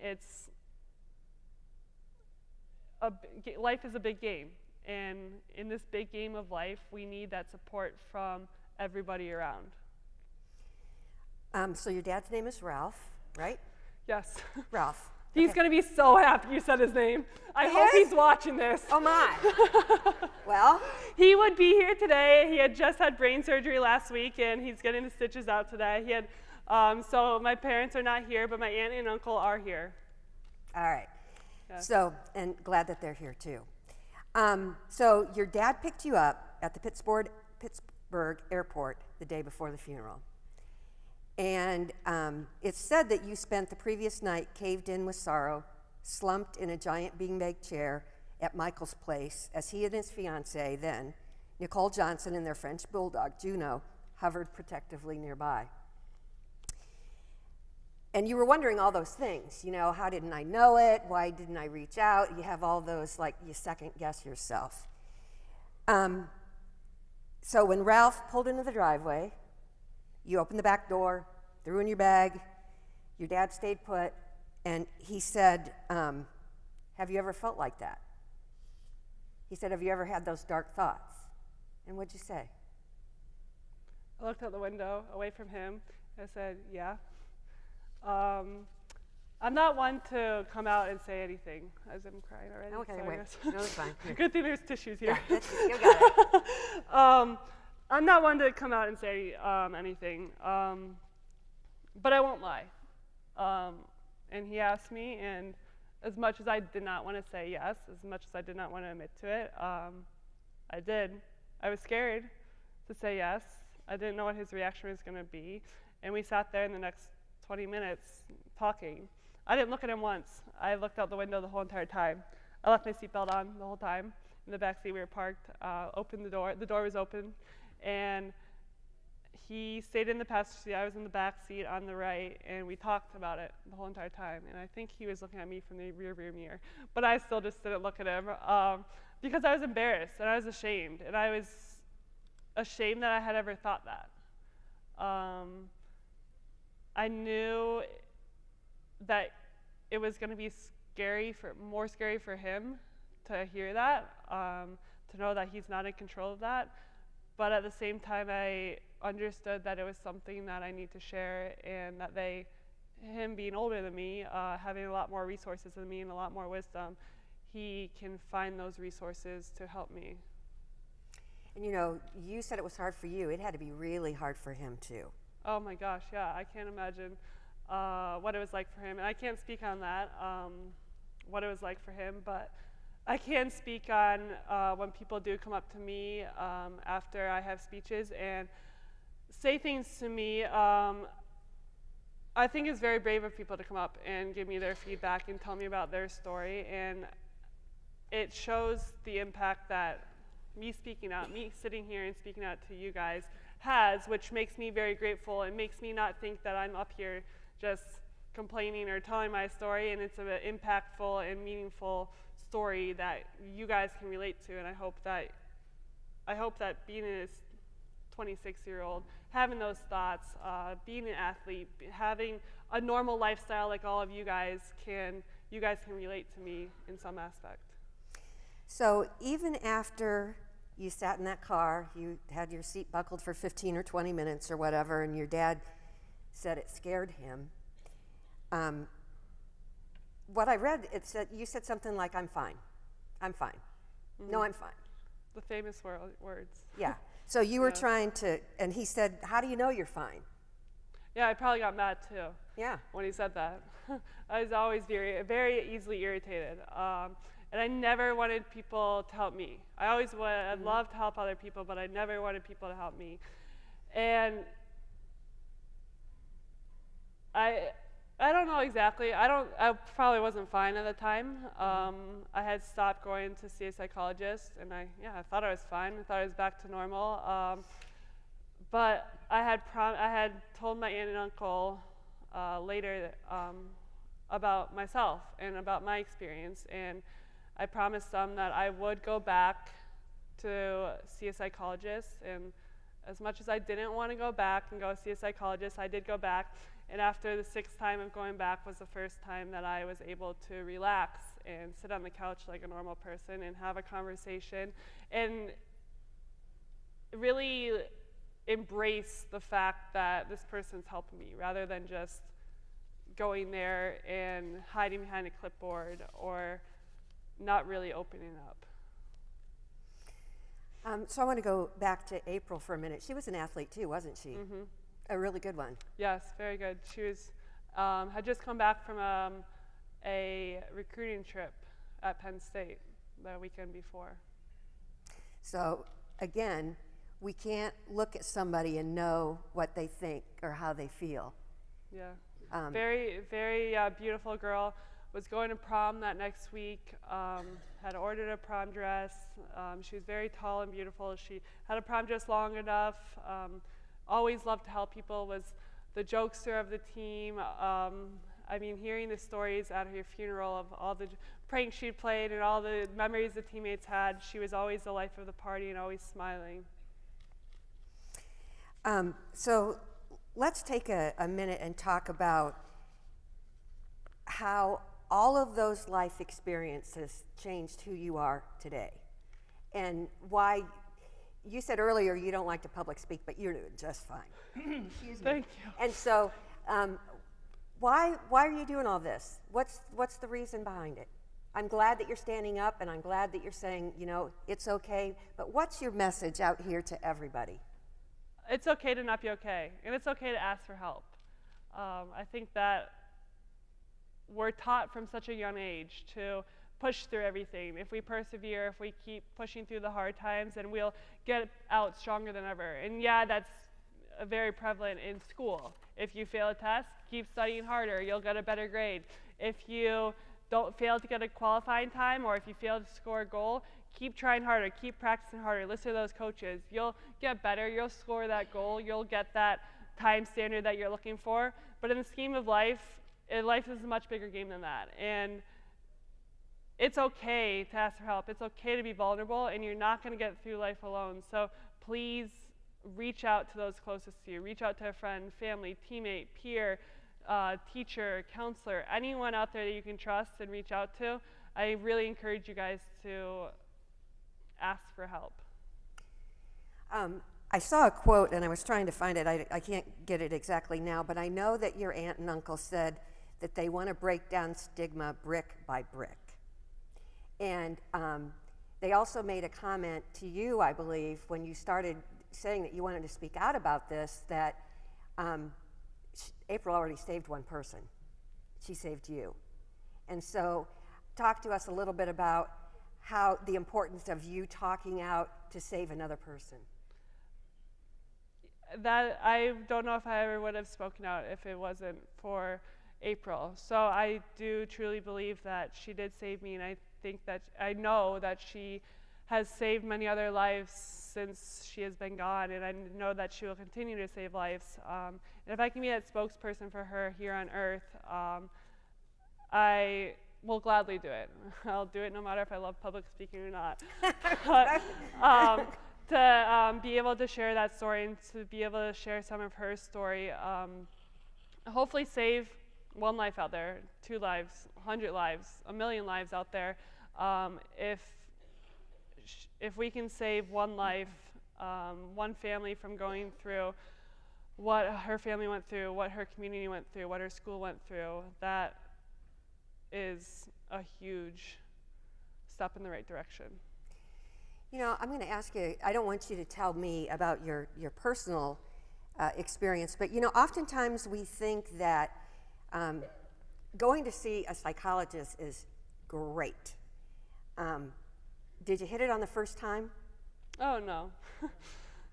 Life is a big game, and in this big game of life, we need that support from everybody around. So your dad's name is Ralph, right? Yes. Ralph. He's going to be so happy you said his name. I He hope is? he's watching this. Oh my. Well, He would be here today. He had just had brain surgery last week, and he's getting the stitches out today. He had, so my parents are not here, but my aunt and uncle are here. all right. Yeah. So, and glad that they're here too. So your dad picked you up at the Pittsburgh airport the day before the funeral. And it's said that you spent the previous night caved in with sorrow, slumped in a giant beanbag chair at Michael's place as he and his fiancée then, Nicole Johnson, and their French bulldog, Juno, hovered protectively nearby. And you were wondering all those things, you know, how didn't I know it? Why didn't I reach out? You have all those, like, you second guess yourself. So when Ralph pulled into the driveway, you opened the back door, threw in your bag, your dad stayed put, and he said, have you ever felt like that? He said, have you ever had those dark thoughts? And what'd you say? I looked out the window away from him. I said, yeah. I'm not one to come out and say anything, as I'm crying already. Okay, so I wait. guess- No, it's fine. Here. Good thing there's tissues here. Yeah, you got it. I'm not one to come out and say anything, but I won't lie. And he asked me, and as much as I did not want to say yes, as much as I did not want to admit to it, I did. I was scared to say yes. I didn't know what his reaction was going to be, and we sat there in the next 20 minutes talking. I didn't look at him once. I looked out the window the whole entire time. I left my seatbelt on the whole time. In the back seat we were parked, opened the door. The door was open, and he stayed in the passenger seat. I was in the back seat on the right, and we talked about it the whole entire time. And I think he was looking at me from the rearview mirror, but I still just didn't look at him because I was embarrassed and I was ashamed, and I was ashamed that I had ever thought that. I knew that it was going to be more scary for him to hear that, to know that he's not in control of that. But at the same time, I understood that it was something that I need to share, and that him being older than me, having a lot more resources than me and a lot more wisdom, he can find those resources to help me. And you know, you said it was hard for you. It had to be really hard for him too. Oh my gosh, yeah, I can't imagine what it was like for him. And I can't speak on that, what it was like for him, but I can speak on when people do come up to me after I have speeches and say things to me. I think it's very brave of people to come up and give me their feedback and tell me about their story, and it shows the impact that me speaking out, me sitting here and speaking out to you guys has, which makes me very grateful and makes me not think that I'm up here just complaining or telling my story, and it's an impactful and meaningful story that you guys can relate to. And I hope that being a 26-year-old, having those thoughts, being an athlete, having a normal lifestyle like all of you guys can relate to me in some aspect. So even after you sat in that car, you had your seat buckled for 15 or 20 minutes or whatever, and your dad said it scared him. What I read, you said something like, I'm fine. I'm fine. Mm-hmm. No, I'm fine. The famous words. Yeah. So you were trying to, and he said, how do you know you're fine? Yeah, I probably got mad too. Yeah. When he said that. I was always very, very easily irritated. And I never wanted people to help me. I always would. I'd love to help other people, but I never wanted people to help me. And I don't know exactly. I probably wasn't fine at the time. I had stopped going to see a psychologist, and I thought I was fine. I thought I was back to normal. But I had told my aunt and uncle later about myself and about my experience, and I promised them that I would go back to see a psychologist. And as much as I didn't want to go back and go see a psychologist, I did go back. And after the 6th time of going back was the first time that I was able to relax and sit on the couch like a normal person and have a conversation and really embrace the fact that this person's helping me rather than just going there and hiding behind a clipboard or not really opening up. So I want to go back to April for a minute. She was an athlete too, wasn't she? Mm-hmm. A really good one. Yes, very good. She was had just come back from a recruiting trip at Penn State the weekend before. So again, we can't look at somebody and know what they think or how they feel. Yeah, very, very beautiful girl. Was going to prom that next week. Had ordered a prom dress. She was very tall and beautiful. She had a prom dress long enough. Always loved to help people. Was the jokester of the team. I mean, hearing the stories at her funeral of all the pranks she played and all the memories the teammates had, she was always the life of the party and always smiling. So let's take a minute and talk about how all of those life experiences changed who you are today, and why. You said earlier you don't like to public speak, but you're doing just fine. Excuse me. Thank you. And so, why are you doing all this? What's the reason behind it? I'm glad that you're standing up, and I'm glad that you're saying, you know, it's okay. But what's your message out here to everybody? It's okay to not be okay, and it's okay to ask for help. I think that we're taught from such a young age to push through everything. If we persevere, if we keep pushing through the hard times, then we'll get out stronger than ever. And yeah, that's very prevalent in school. If you fail a test, keep studying harder, you'll get a better grade. If you don't fail to get a qualifying time, or if you fail to score a goal, keep trying harder, keep practicing harder, listen to those coaches. You'll get better, you'll score that goal, you'll get that time standard that you're looking for. But in the scheme of life, life is a much bigger game than that. And it's okay to ask for help. It's okay to be vulnerable, and you're not going to get through life alone. So please reach out to those closest to you. Reach out to a friend, family, teammate, peer, teacher, counselor, anyone out there that you can trust and reach out to. I really encourage you guys to ask for help. I saw a quote, and I was trying to find it. I can't get it exactly now, but I know that your aunt and uncle said that they want to break down stigma brick by brick. And they also made a comment to you, I believe, when you started saying that you wanted to speak out about this, that April already saved one person. She saved you. And so talk to us a little bit about how the importance of you talking out to save another person. That I don't know if I ever would have spoken out if it wasn't for April. So I do truly believe that she did save me, and I know that she has saved many other lives since she has been gone, and I know that she will continue to save lives. And if I can be that spokesperson for her here on earth, I will gladly do it. I'll do it no matter if I love public speaking or not. But, to be able to share that story and to be able to share some of her story, hopefully save one life out there, 2 lives, 100 lives, 1 million lives out there. If we can save one life, one family from going through what her family went through, what her community went through, what her school went through, that is a huge step in the right direction. You know, I'm going to ask you, I don't want you to tell me about your personal experience, but you know, oftentimes we think that going to see a psychologist is great. Did you hit it on the first time? Oh, no.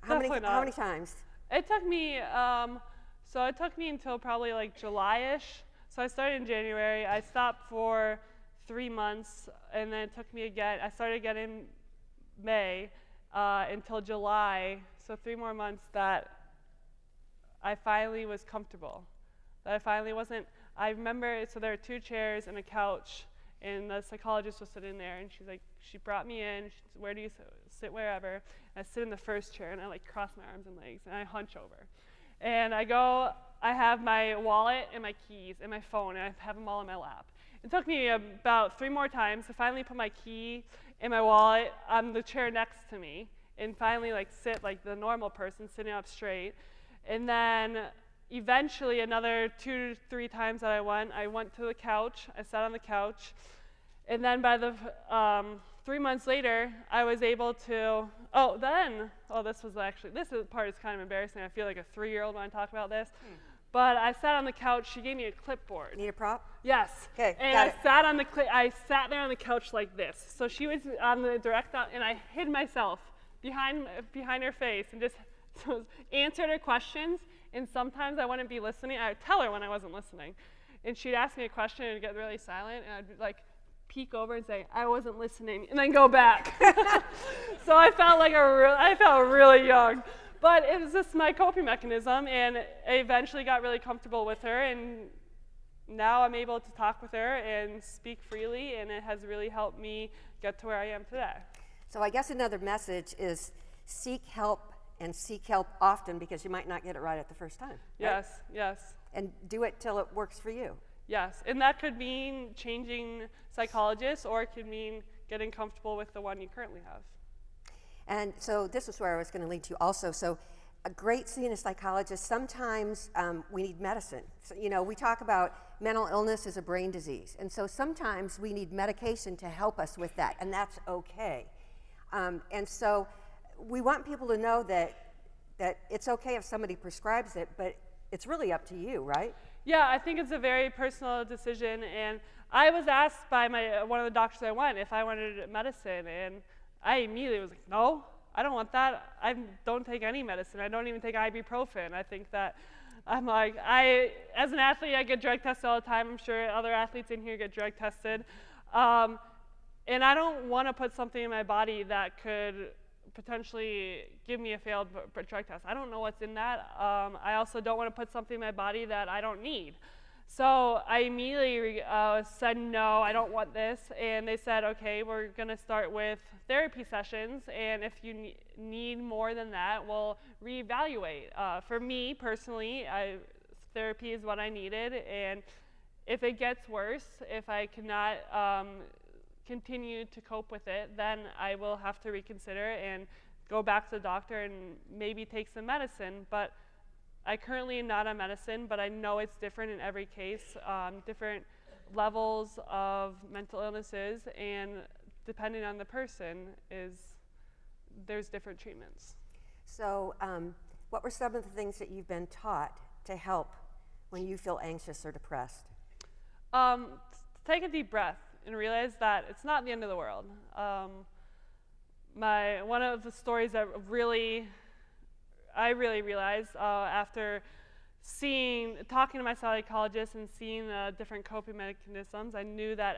How many times? It took me, it took me until probably like July-ish. So I started in January. I stopped for 3 months, and then it took me again. I started again in May until July. So 3 more months that I finally was comfortable. That I finally wasn't. I remember, so there were 2 chairs and a couch, and the psychologist was sitting there, and she's like, she brought me in. She said, where do you sit? Wherever. And I sit in the first chair, and I like cross my arms and legs, and I hunch over. And I go, I have my wallet and my keys and my phone, and I have them all in my lap. It took me about 3 more times to finally put my key and my wallet on the chair next to me, and finally like sit like the normal person, sitting up straight. And then eventually, another 2 to 3 times that I went to the couch, I sat on the couch, and then by the 3 months later, I was able to, this part is kind of embarrassing. I feel like a 3-year-old when I talk about this. But I sat on the couch, she gave me a clipboard. Need a prop? Yes. Okay, and got I it. sat there on the couch like this. So she was on the direct out, and I hid myself behind her face and just answered her questions. And sometimes I wouldn't be listening. I would tell her when I wasn't listening. And she'd ask me a question and get really silent, and I'd like peek over and say, I wasn't listening, and then go back. So I felt really young. But it was just my coping mechanism, and I eventually got really comfortable with her, and now I'm able to talk with her and speak freely, and it has really helped me get to where I am today. So I guess another message is seek help, and seek help often, because you might not get it right at the first time. Right? Yes, yes. And do it till it works for you. Yes, and that could mean changing psychologists, or it could mean getting comfortable with the one you currently have. And so this is where I was going to lead to also. So a great seeing a psychologist, sometimes we need medicine. So, we talk about mental illness as a brain disease. And so sometimes we need medication to help us with that, and that's okay. And so we want people to know that it's okay if somebody prescribes it, but it's really up to you, right? Yeah, I think it's a very personal decision, and I was asked by one of the doctors I went if I wanted medicine, and I immediately was like, no, I don't want that. I don't take any medicine. I don't even take ibuprofen. I think that as an athlete, I get drug tested all the time. I'm sure other athletes in here get drug tested. And I don't want to put something in my body that could potentially give me a failed drug test. I don't know what's in that. I also don't want to put something in my body that I don't need. So I immediately said, no, I don't want this. And they said, okay, we're going to start with therapy sessions. And if you need more than that, we'll reevaluate. For me personally, therapy is what I needed. And if it gets worse, if I cannot continue to cope with it, then I will have to reconsider and go back to the doctor and maybe take some medicine. But I currently am not on medicine, but I know it's different in every case, different levels of mental illnesses, and depending on the person, there's different treatments. So what were some of the things that you've been taught to help when you feel anxious or depressed? Take a deep breath and realize that it's not the end of the world. One of the stories that I really realized after talking to my psychologist and seeing the different coping mechanisms, I knew that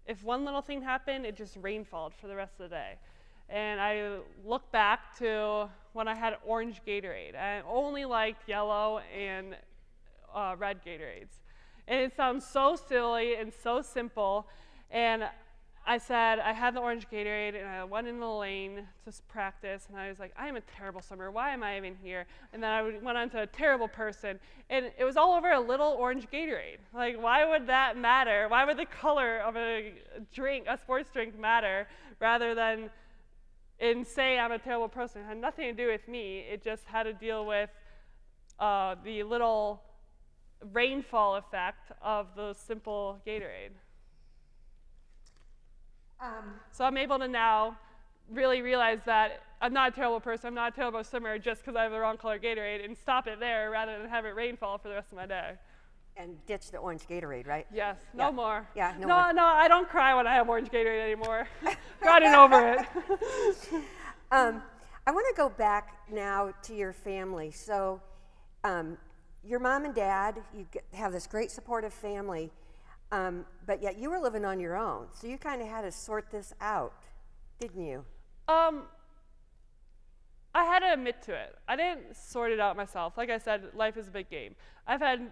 if one little thing happened, it just rainfalled for the rest of the day. And I look back to when I had orange Gatorade. I only liked yellow and red Gatorades. And it sounds so silly and so simple. And I said, I had the orange Gatorade, and I went in the lane to practice, and I was like, I am a terrible swimmer. Why am I even here? And then I went on to a terrible person, and it was all over a little orange Gatorade. Like, why would that matter? Why would the color of a sports drink matter, rather than say I'm a terrible person? It had nothing to do with me. It just had to deal with the little rainfall effect of the simple Gatorade. So I'm able to now really realize that I'm not a terrible person, I'm not a terrible swimmer just because I have the wrong color Gatorade, and stop it there rather than have it rainfall for the rest of my day. And ditch the orange Gatorade, right? Yes, no more. Yeah, no more. No, I don't cry when I have orange Gatorade anymore. Gotten over it. I want to go back now to your family. So your mom and dad, you have this great supportive family, but yet you were living on your own. So you kind of had to sort this out, didn't you? I had to admit to it. I didn't sort it out myself. Like I said, life is a big game. I've had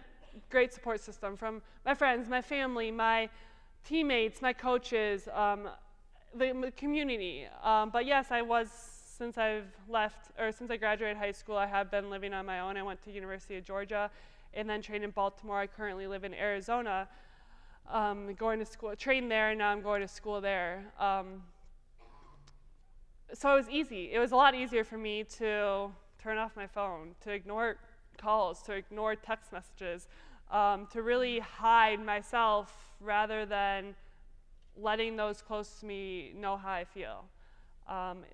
great support system from my friends, my family, my teammates, my coaches, the community. But yes, since I graduated high school, I have been living on my own. I went to University of Georgia and then trained in Baltimore. I currently live in Arizona, going to school, trained there, and now I'm going to school there. So it was easy. It was a lot easier for me to turn off my phone, to ignore calls, to ignore text messages, to really hide myself rather than letting those close to me know how I feel.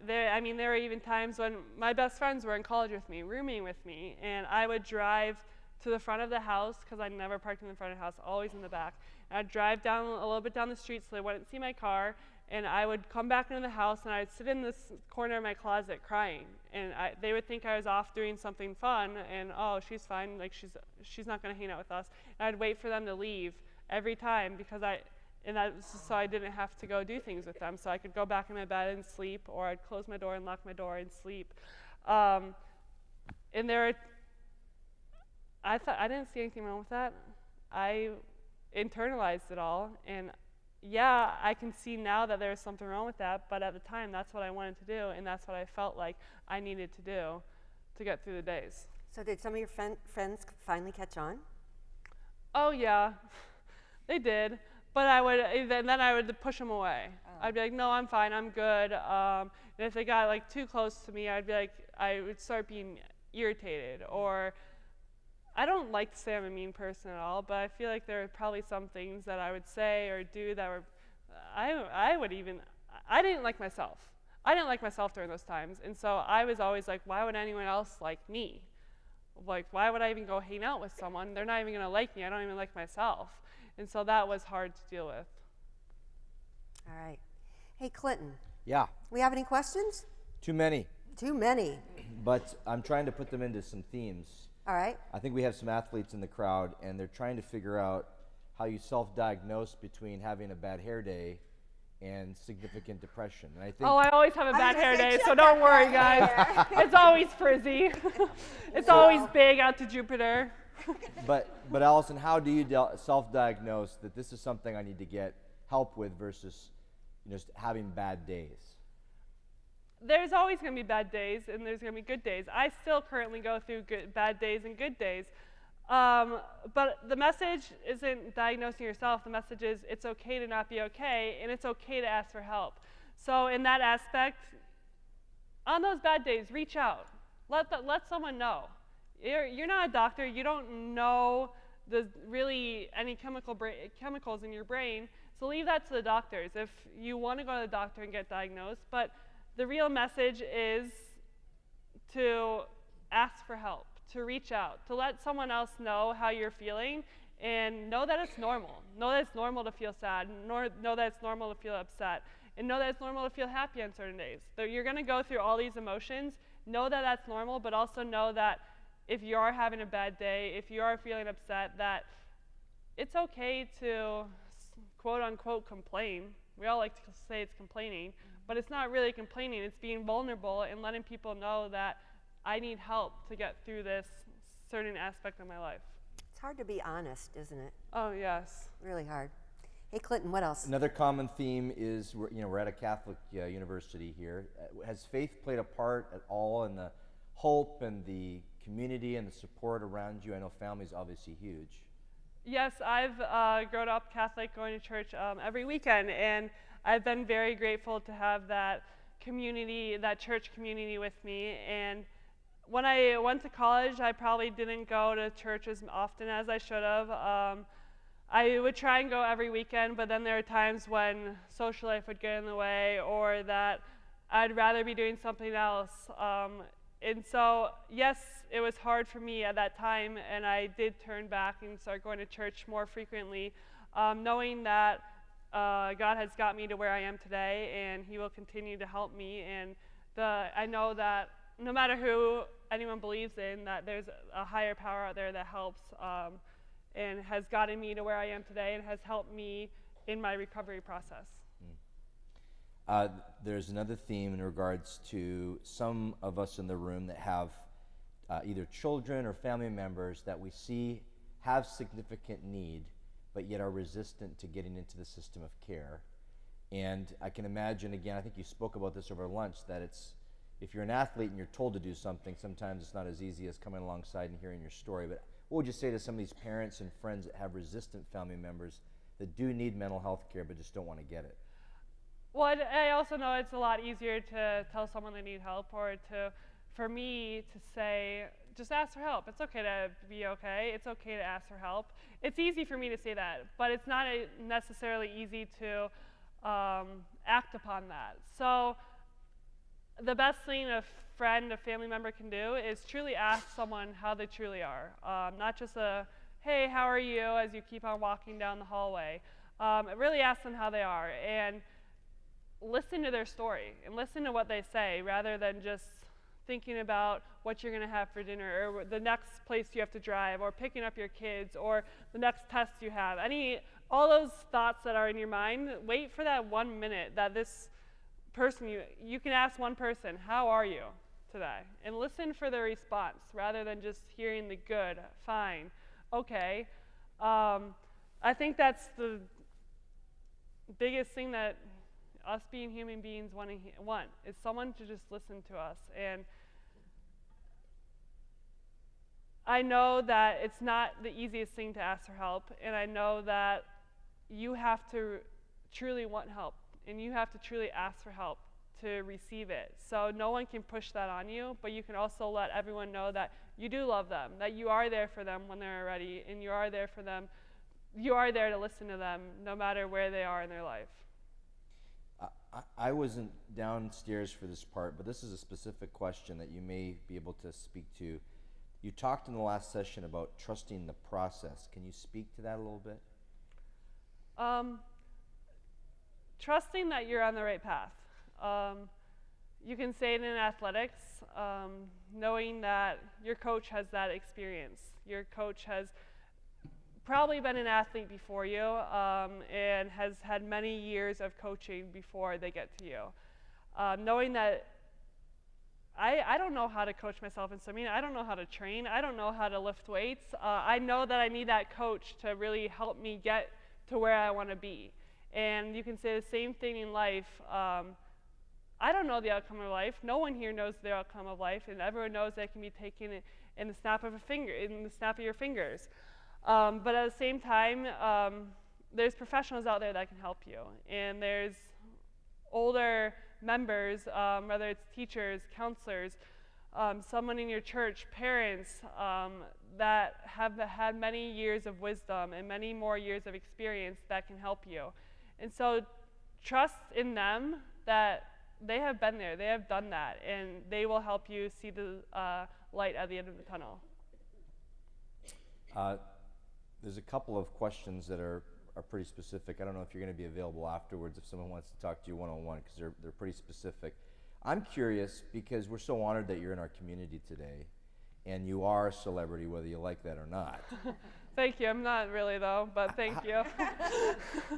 There were even times when my best friends were in college with me, rooming with me, and I would drive to the front of the house, because I never parked in the front of the house, always in the back. And I'd drive down a little bit down the street so they wouldn't see my car, and I would come back into the house and I'd sit in this corner of my closet crying. And they would think I was off doing something fun, and oh, she's fine, like she's not gonna hang out with us. And I'd wait for them to leave every time, because that was just so I didn't have to go do things with them, so I could go back in my bed and sleep, or I'd close my door and lock my door and sleep. And I didn't see anything wrong with that. I internalized it all, and yeah, I can see now that there's something wrong with that, but at the time, that's what I wanted to do, and that's what I felt like I needed to do to get through the days. So did some of your friends finally catch on? Oh yeah, they did. But then I would push them away. Oh. I'd be like, no, I'm fine, I'm good. And if they got like too close to me, I would start being irritated. Or I don't like to say I'm a mean person at all, but I feel like there are probably some things that I would say or do that were, I didn't like myself. I didn't like myself during those times. And so I was always like, why would anyone else like me? Like, why would I even go hang out with someone? They're not even gonna like me, I don't even like myself. And so that was hard to deal with. All right. Hey, Clinton. Yeah. We have any questions? Too many. Too many. But I'm trying to put them into some themes. All right. I think we have some athletes in the crowd, and they're trying to figure out how you self-diagnose between having a bad hair day and significant depression. And I think I always have a bad hair day, so don't worry, guys. It's always frizzy. It's always big out to Jupiter. But Allison, how do you self-diagnose that this is something I need to get help with versus just having bad days? There's always going to be bad days, and there's going to be good days. I still currently go through bad days and good days. But the message isn't diagnosing yourself. The message is it's okay to not be okay, and it's okay to ask for help. So in that aspect, on those bad days, reach out. Let someone know. You're not a doctor. You don't know any chemicals in your brain, so leave that to the doctors if you want to go to the doctor and get diagnosed. But the real message is to ask for help, to reach out, to let someone else know how you're feeling, and know that it's normal. Know that it's normal to feel sad, know that it's normal to feel upset, and know that it's normal to feel happy on certain days. So you're going to go through all these emotions. Know that that's normal, but also know that if you are having a bad day, if you are feeling upset, that it's okay to quote-unquote complain. We all like to say it's complaining, but it's not really complaining. It's being vulnerable and letting people know that I need help to get through this certain aspect of my life. It's hard to be honest, isn't it? Oh, yes. Really hard. Hey, Clinton, what else? Another common theme is we're at a Catholic university here. Has faith played a part at all in the hope and the community and the support around you? I know family's obviously huge. Yes, I've grown up Catholic, going to church every weekend, and I've been very grateful to have that community, that church community with me. And when I went to college, I probably didn't go to church as often as I should have. I would try and go every weekend, but then there are times when social life would get in the way, or that I'd rather be doing something else. And so, yes, it was hard for me at that time, and I did turn back and start going to church more frequently, knowing that God has got me to where I am today, and He will continue to help me. And I know that no matter who anyone believes in, that there's a higher power out there that helps and has gotten me to where I am today and has helped me in my recovery process. There's another theme in regards to some of us in the room that have either children or family members that we see have significant need, but yet are resistant to getting into the system of care. And I can imagine, again, I think you spoke about this over lunch, that if you're an athlete and you're told to do something, sometimes it's not as easy as coming alongside and hearing your story. But what would you say to some of these parents and friends that have resistant family members that do need mental health care but just don't want to get it? Well, I also know it's a lot easier to tell someone they need help, or for me to say just ask for help. It's okay to be okay. It's okay to ask for help. It's easy for me to say that, but it's not necessarily easy to act upon that. So the best thing a friend, a family member can do is truly ask someone how they truly are. Not just a, hey, how are you, as you keep on walking down the hallway. Really ask them how they are and listen to their story and listen to what they say rather than just thinking about what you're going to have for dinner or the next place you have to drive or picking up your kids or the next test you have. All those thoughts that are in your mind, wait for that 1 minute that this person, you can ask one person, how are you today? And listen for their response rather than just hearing the good, fine, okay. I think that's the biggest thing that us being human beings want is someone to just listen to us. And I know that it's not the easiest thing to ask for help, and I know that you have to truly want help, and you have to truly ask for help to receive it. So no one can push that on you, but you can also let everyone know that you do love them, that you are there for them when they're ready, and you are there for them. You are there to listen to them no matter where they are in their life. I wasn't downstairs for this part, but this is a specific question that you may be able to speak to. You talked in the last session about trusting the process. Can you speak to that a little bit? Trusting that you're on the right path. You can say it in athletics, knowing that your coach has that experience. Your coach has probably been an athlete before you and has had many years of coaching before they get to you. Knowing that I don't know how to coach myself in swimming. I don't know how to train. I don't know how to lift weights. I know that I need that coach to really help me get to where I want to be. And you can say the same thing in life. I don't know the outcome of life. No one here knows the outcome of life, and everyone knows that it can be taken in the snap of a finger, in the snap of your fingers. But at the same time, there's professionals out there that can help you, and there's older members, whether it's teachers, counselors, someone in your church, parents, that have had many years of wisdom and many more years of experience that can help you. And so trust in them that they have been there, they have done that, and they will help you see the light at the end of the tunnel. There's a couple of questions that are pretty specific. I don't know if you're going to be available afterwards if someone wants to talk to you one-on-one, because they're pretty specific. I'm curious because we're so honored that you're in our community today, and you are a celebrity, whether you like that or not. Thank you. I'm not really, though, but thank you.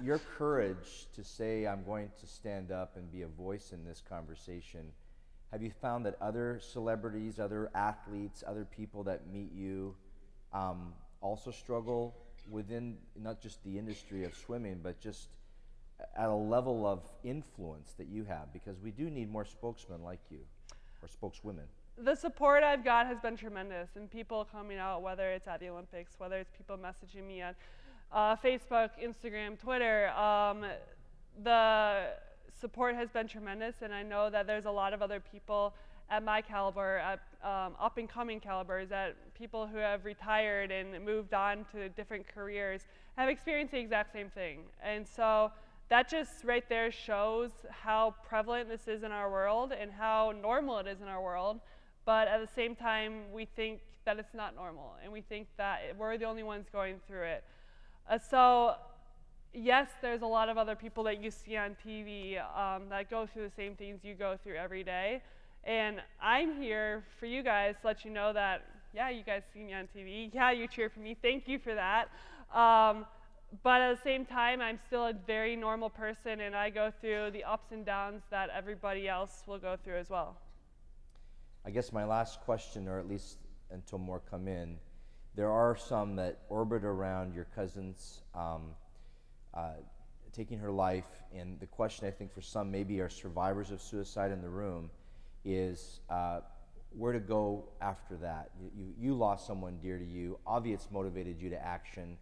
Your courage to say, I'm going to stand up and be a voice in this conversation, have you found that other celebrities, other athletes, other people that meet you also struggle within not just the industry of swimming, but just at a level of influence that you have? Because we do need more spokesmen like you, or spokeswomen. The support I've got has been tremendous, and people coming out, whether it's at the Olympics, whether it's people messaging me on Facebook, Instagram, Twitter. The support has been tremendous, and I know that there's a lot of other people at my caliber, at up-and-coming calibers, that people who have retired and moved on to different careers have experienced the exact same thing. And so that just right there shows how prevalent this is in our world and how normal it is in our world. But at the same time, we think that it's not normal, and we think that we're the only ones going through it. So yes, there's a lot of other people that you see on TV that go through the same things you go through every day. And I'm here for you guys to let you know that, yeah, you guys see me on TV. Yeah, you cheer for me. Thank you for that. But at the same time, I'm still a very normal person, and I go through the ups and downs that everybody else will go through as well. I guess my last question, or at least until more come in, there are some that orbit around your cousin's taking her life, and the question I think for some maybe are survivors of suicide in the room is where to go after that. You lost someone dear to you. Obviously it's motivated you to action.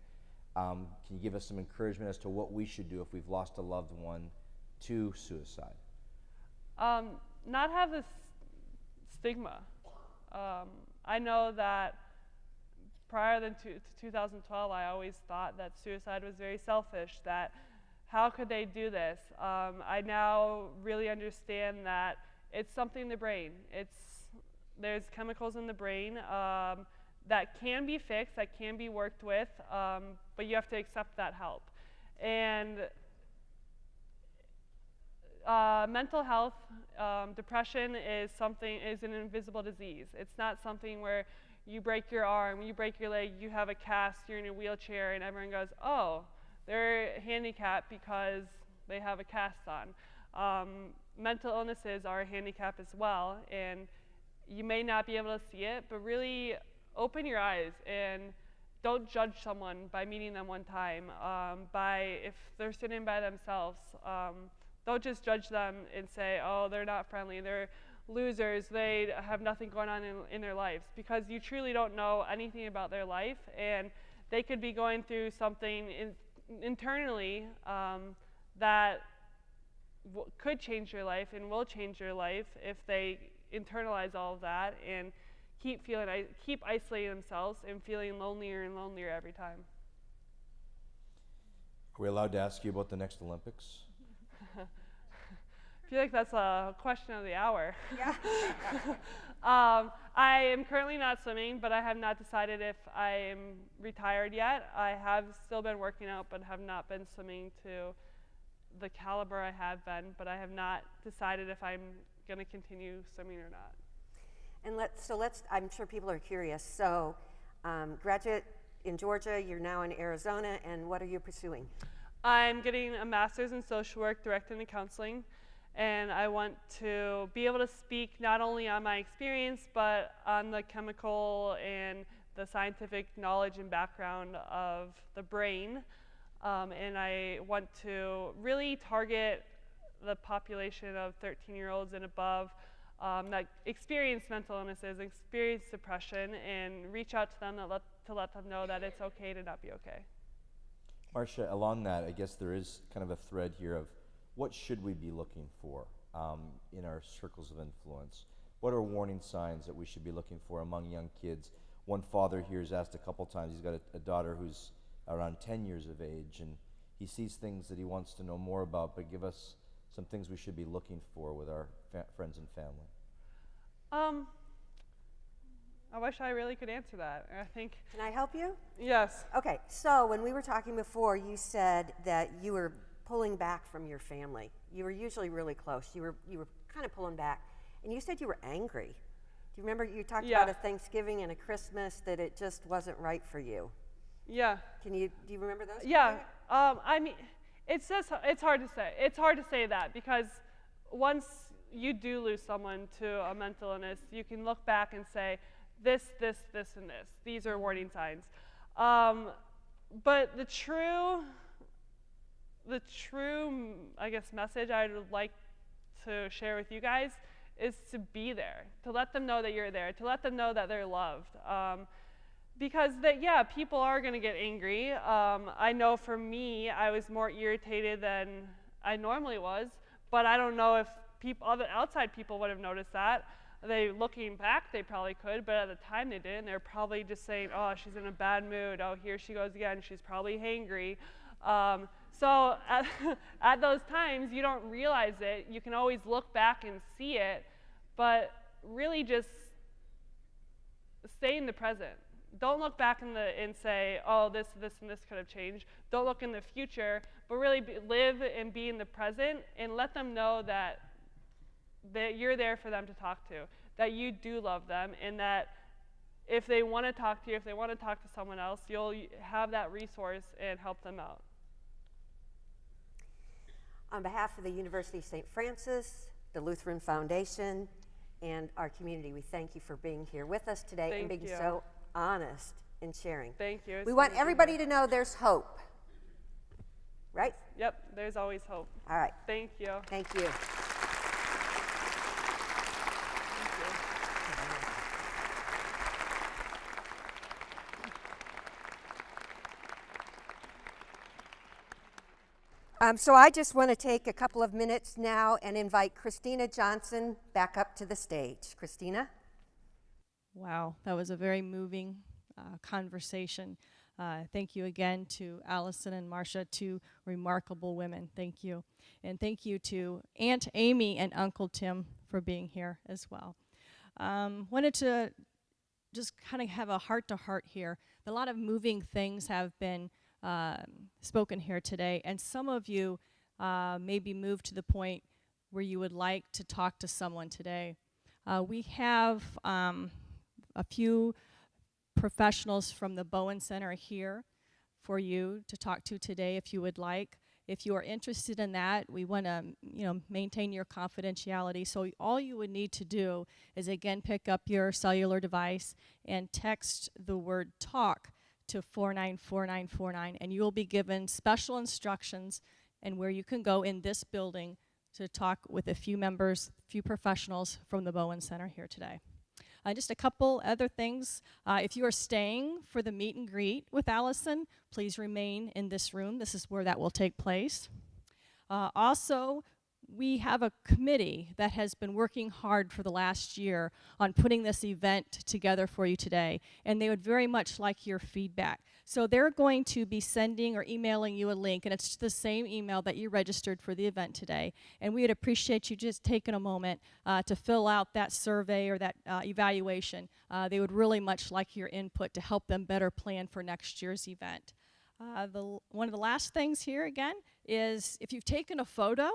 Can you give us some encouragement as to what we should do if we've lost a loved one to suicide? Not have this stigma. I know that prior to 2012, I always thought that suicide was very selfish, that how could they do this? I now really understand that it's something in the brain. There's chemicals in the brain that can be fixed, that can be worked with, but you have to accept that help. And mental health, depression is an invisible disease. It's not something where you break your arm, you break your leg, you have a cast, you're in a wheelchair, and everyone goes, oh, they're handicapped because they have a cast on. Mental illnesses are a handicap as well, and you may not be able to see it, but really open your eyes and don't judge someone by meeting them one time. If they're sitting by themselves, don't just judge them and say, oh, they're not friendly, they're losers, they have nothing going on in their lives, because you truly don't know anything about their life, and they could be going through something internally that could change your life and will change your life if they internalize all of that and keep isolating themselves and feeling lonelier and lonelier every time. Are we allowed to ask you about the next Olympics? I feel like that's a question of the hour. Yeah. I am currently not swimming, but I have not decided if I am retired yet. I have still been working out, but have not been swimming to the caliber I have been, but I have not decided if I'm going to continue swimming or not. And I'm sure people are curious. So, graduate in Georgia, you're now in Arizona, and what are you pursuing? I'm getting a master's in social work, directed in counseling, and I want to be able to speak not only on my experience, but on the chemical and the scientific knowledge and background of the brain. And I want to really target the population of 13-year-olds and above that experience mental illnesses, experience depression, and reach out to them to let them know that it's okay to not be okay. Marcia, along that, I guess there is kind of a thread here of what should we be looking for in our circles of influence? What are warning signs that we should be looking for among young kids? One father here has asked a couple times, he's got a daughter who's around 10 years of age, and he sees things that he wants to know more about, but give us some things we should be looking for with our friends and family. I wish I really could answer that. I think. Can I help you? Yes. Okay, so when we were talking before, you said that you were pulling back from your family. You were usually really close. You were kind of pulling back, and you said you were angry. Do you remember you talked about a Thanksgiving and a Christmas that it just wasn't right for you? Yeah. Do you remember those? Yeah. I mean, it's hard to say. It's hard to say that because once you do lose someone to a mental illness, you can look back and say, this, and this. These are warning signs. But the true, I guess, message I would like to share with you guys is to be there, to let them know that you're there, to let them know that they're loved. Because people are going to get angry. I know for me, I was more irritated than I normally was, but I don't know if other outside people would have noticed that. Looking back, they probably could, but at the time they didn't. They're probably just saying, oh, she's in a bad mood. Oh, here she goes again. She's probably hangry. So at those times, you don't realize it. You can always look back and see it, but really just stay in the present. Don't look back and say, oh, this, and this could have changed. Don't look in the future, but really live and be in the present and let them know that you're there for them to talk to, that you do love them, and that if they want to talk to you, if they want to talk to someone else, you'll have that resource and help them out. On behalf of the University of St. Francis, the Lutheran Foundation, and our community, we thank you for being here with us today and being so honest in sharing. Thank you. We want everybody to know there's hope, right? Yep, there's always hope. All right. Thank you. Thank you. So I just want to take a couple of minutes now and invite Christina Johnson back up to the stage. Christina? Wow, that was a very moving conversation. Thank you again to Allison and Marcia, two remarkable women. Thank you. And thank you to Aunt Amy and Uncle Tim for being here as well. Wanted to just kind of have a heart-to-heart here. A lot of moving things have been spoken here today, and some of you may be moved to the point where you would like to talk to someone today. We have a few professionals from the Bowen Center here for you to talk to today if you would like. If you are interested in that, we want to maintain your confidentiality. So all you would need to do is again pick up your cellular device and text the word talk to 494949, and you will be given special instructions and where you can go in this building to talk with a few members, few professionals from the Bowen Center here today. Just a couple other things. If you are staying for the meet and greet with Allison, please remain in this room. This is where that will take place. Also, we have a committee that has been working hard for the last year on putting this event together for you today, and they would very much like your feedback. So they're going to be sending or emailing you a link, and it's the same email that you registered for the event today. And we would appreciate you just taking a moment to fill out that survey or that evaluation. They would really much like your input to help them better plan for next year's event. One of the last things here, again, is if you've taken a photo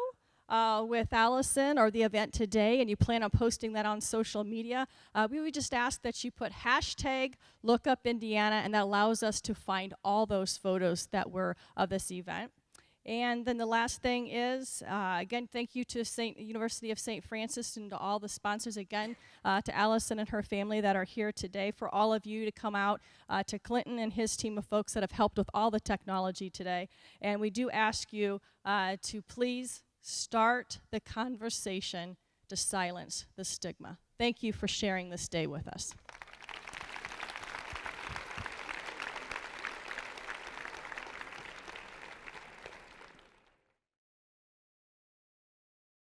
with Allison or the event today and you plan on posting that on social media, we would just ask that you put hashtag #LookUpIndiana, and that allows us to find all those photos that were of this event. And then the last thing is, again, thank you to University of St. Francis and to all the sponsors, again, to Allison and her family that are here today, for all of you to come out, to Clinton and his team of folks that have helped with all the technology today. And we do ask you to please start the conversation to silence the stigma. Thank you for sharing this day with us.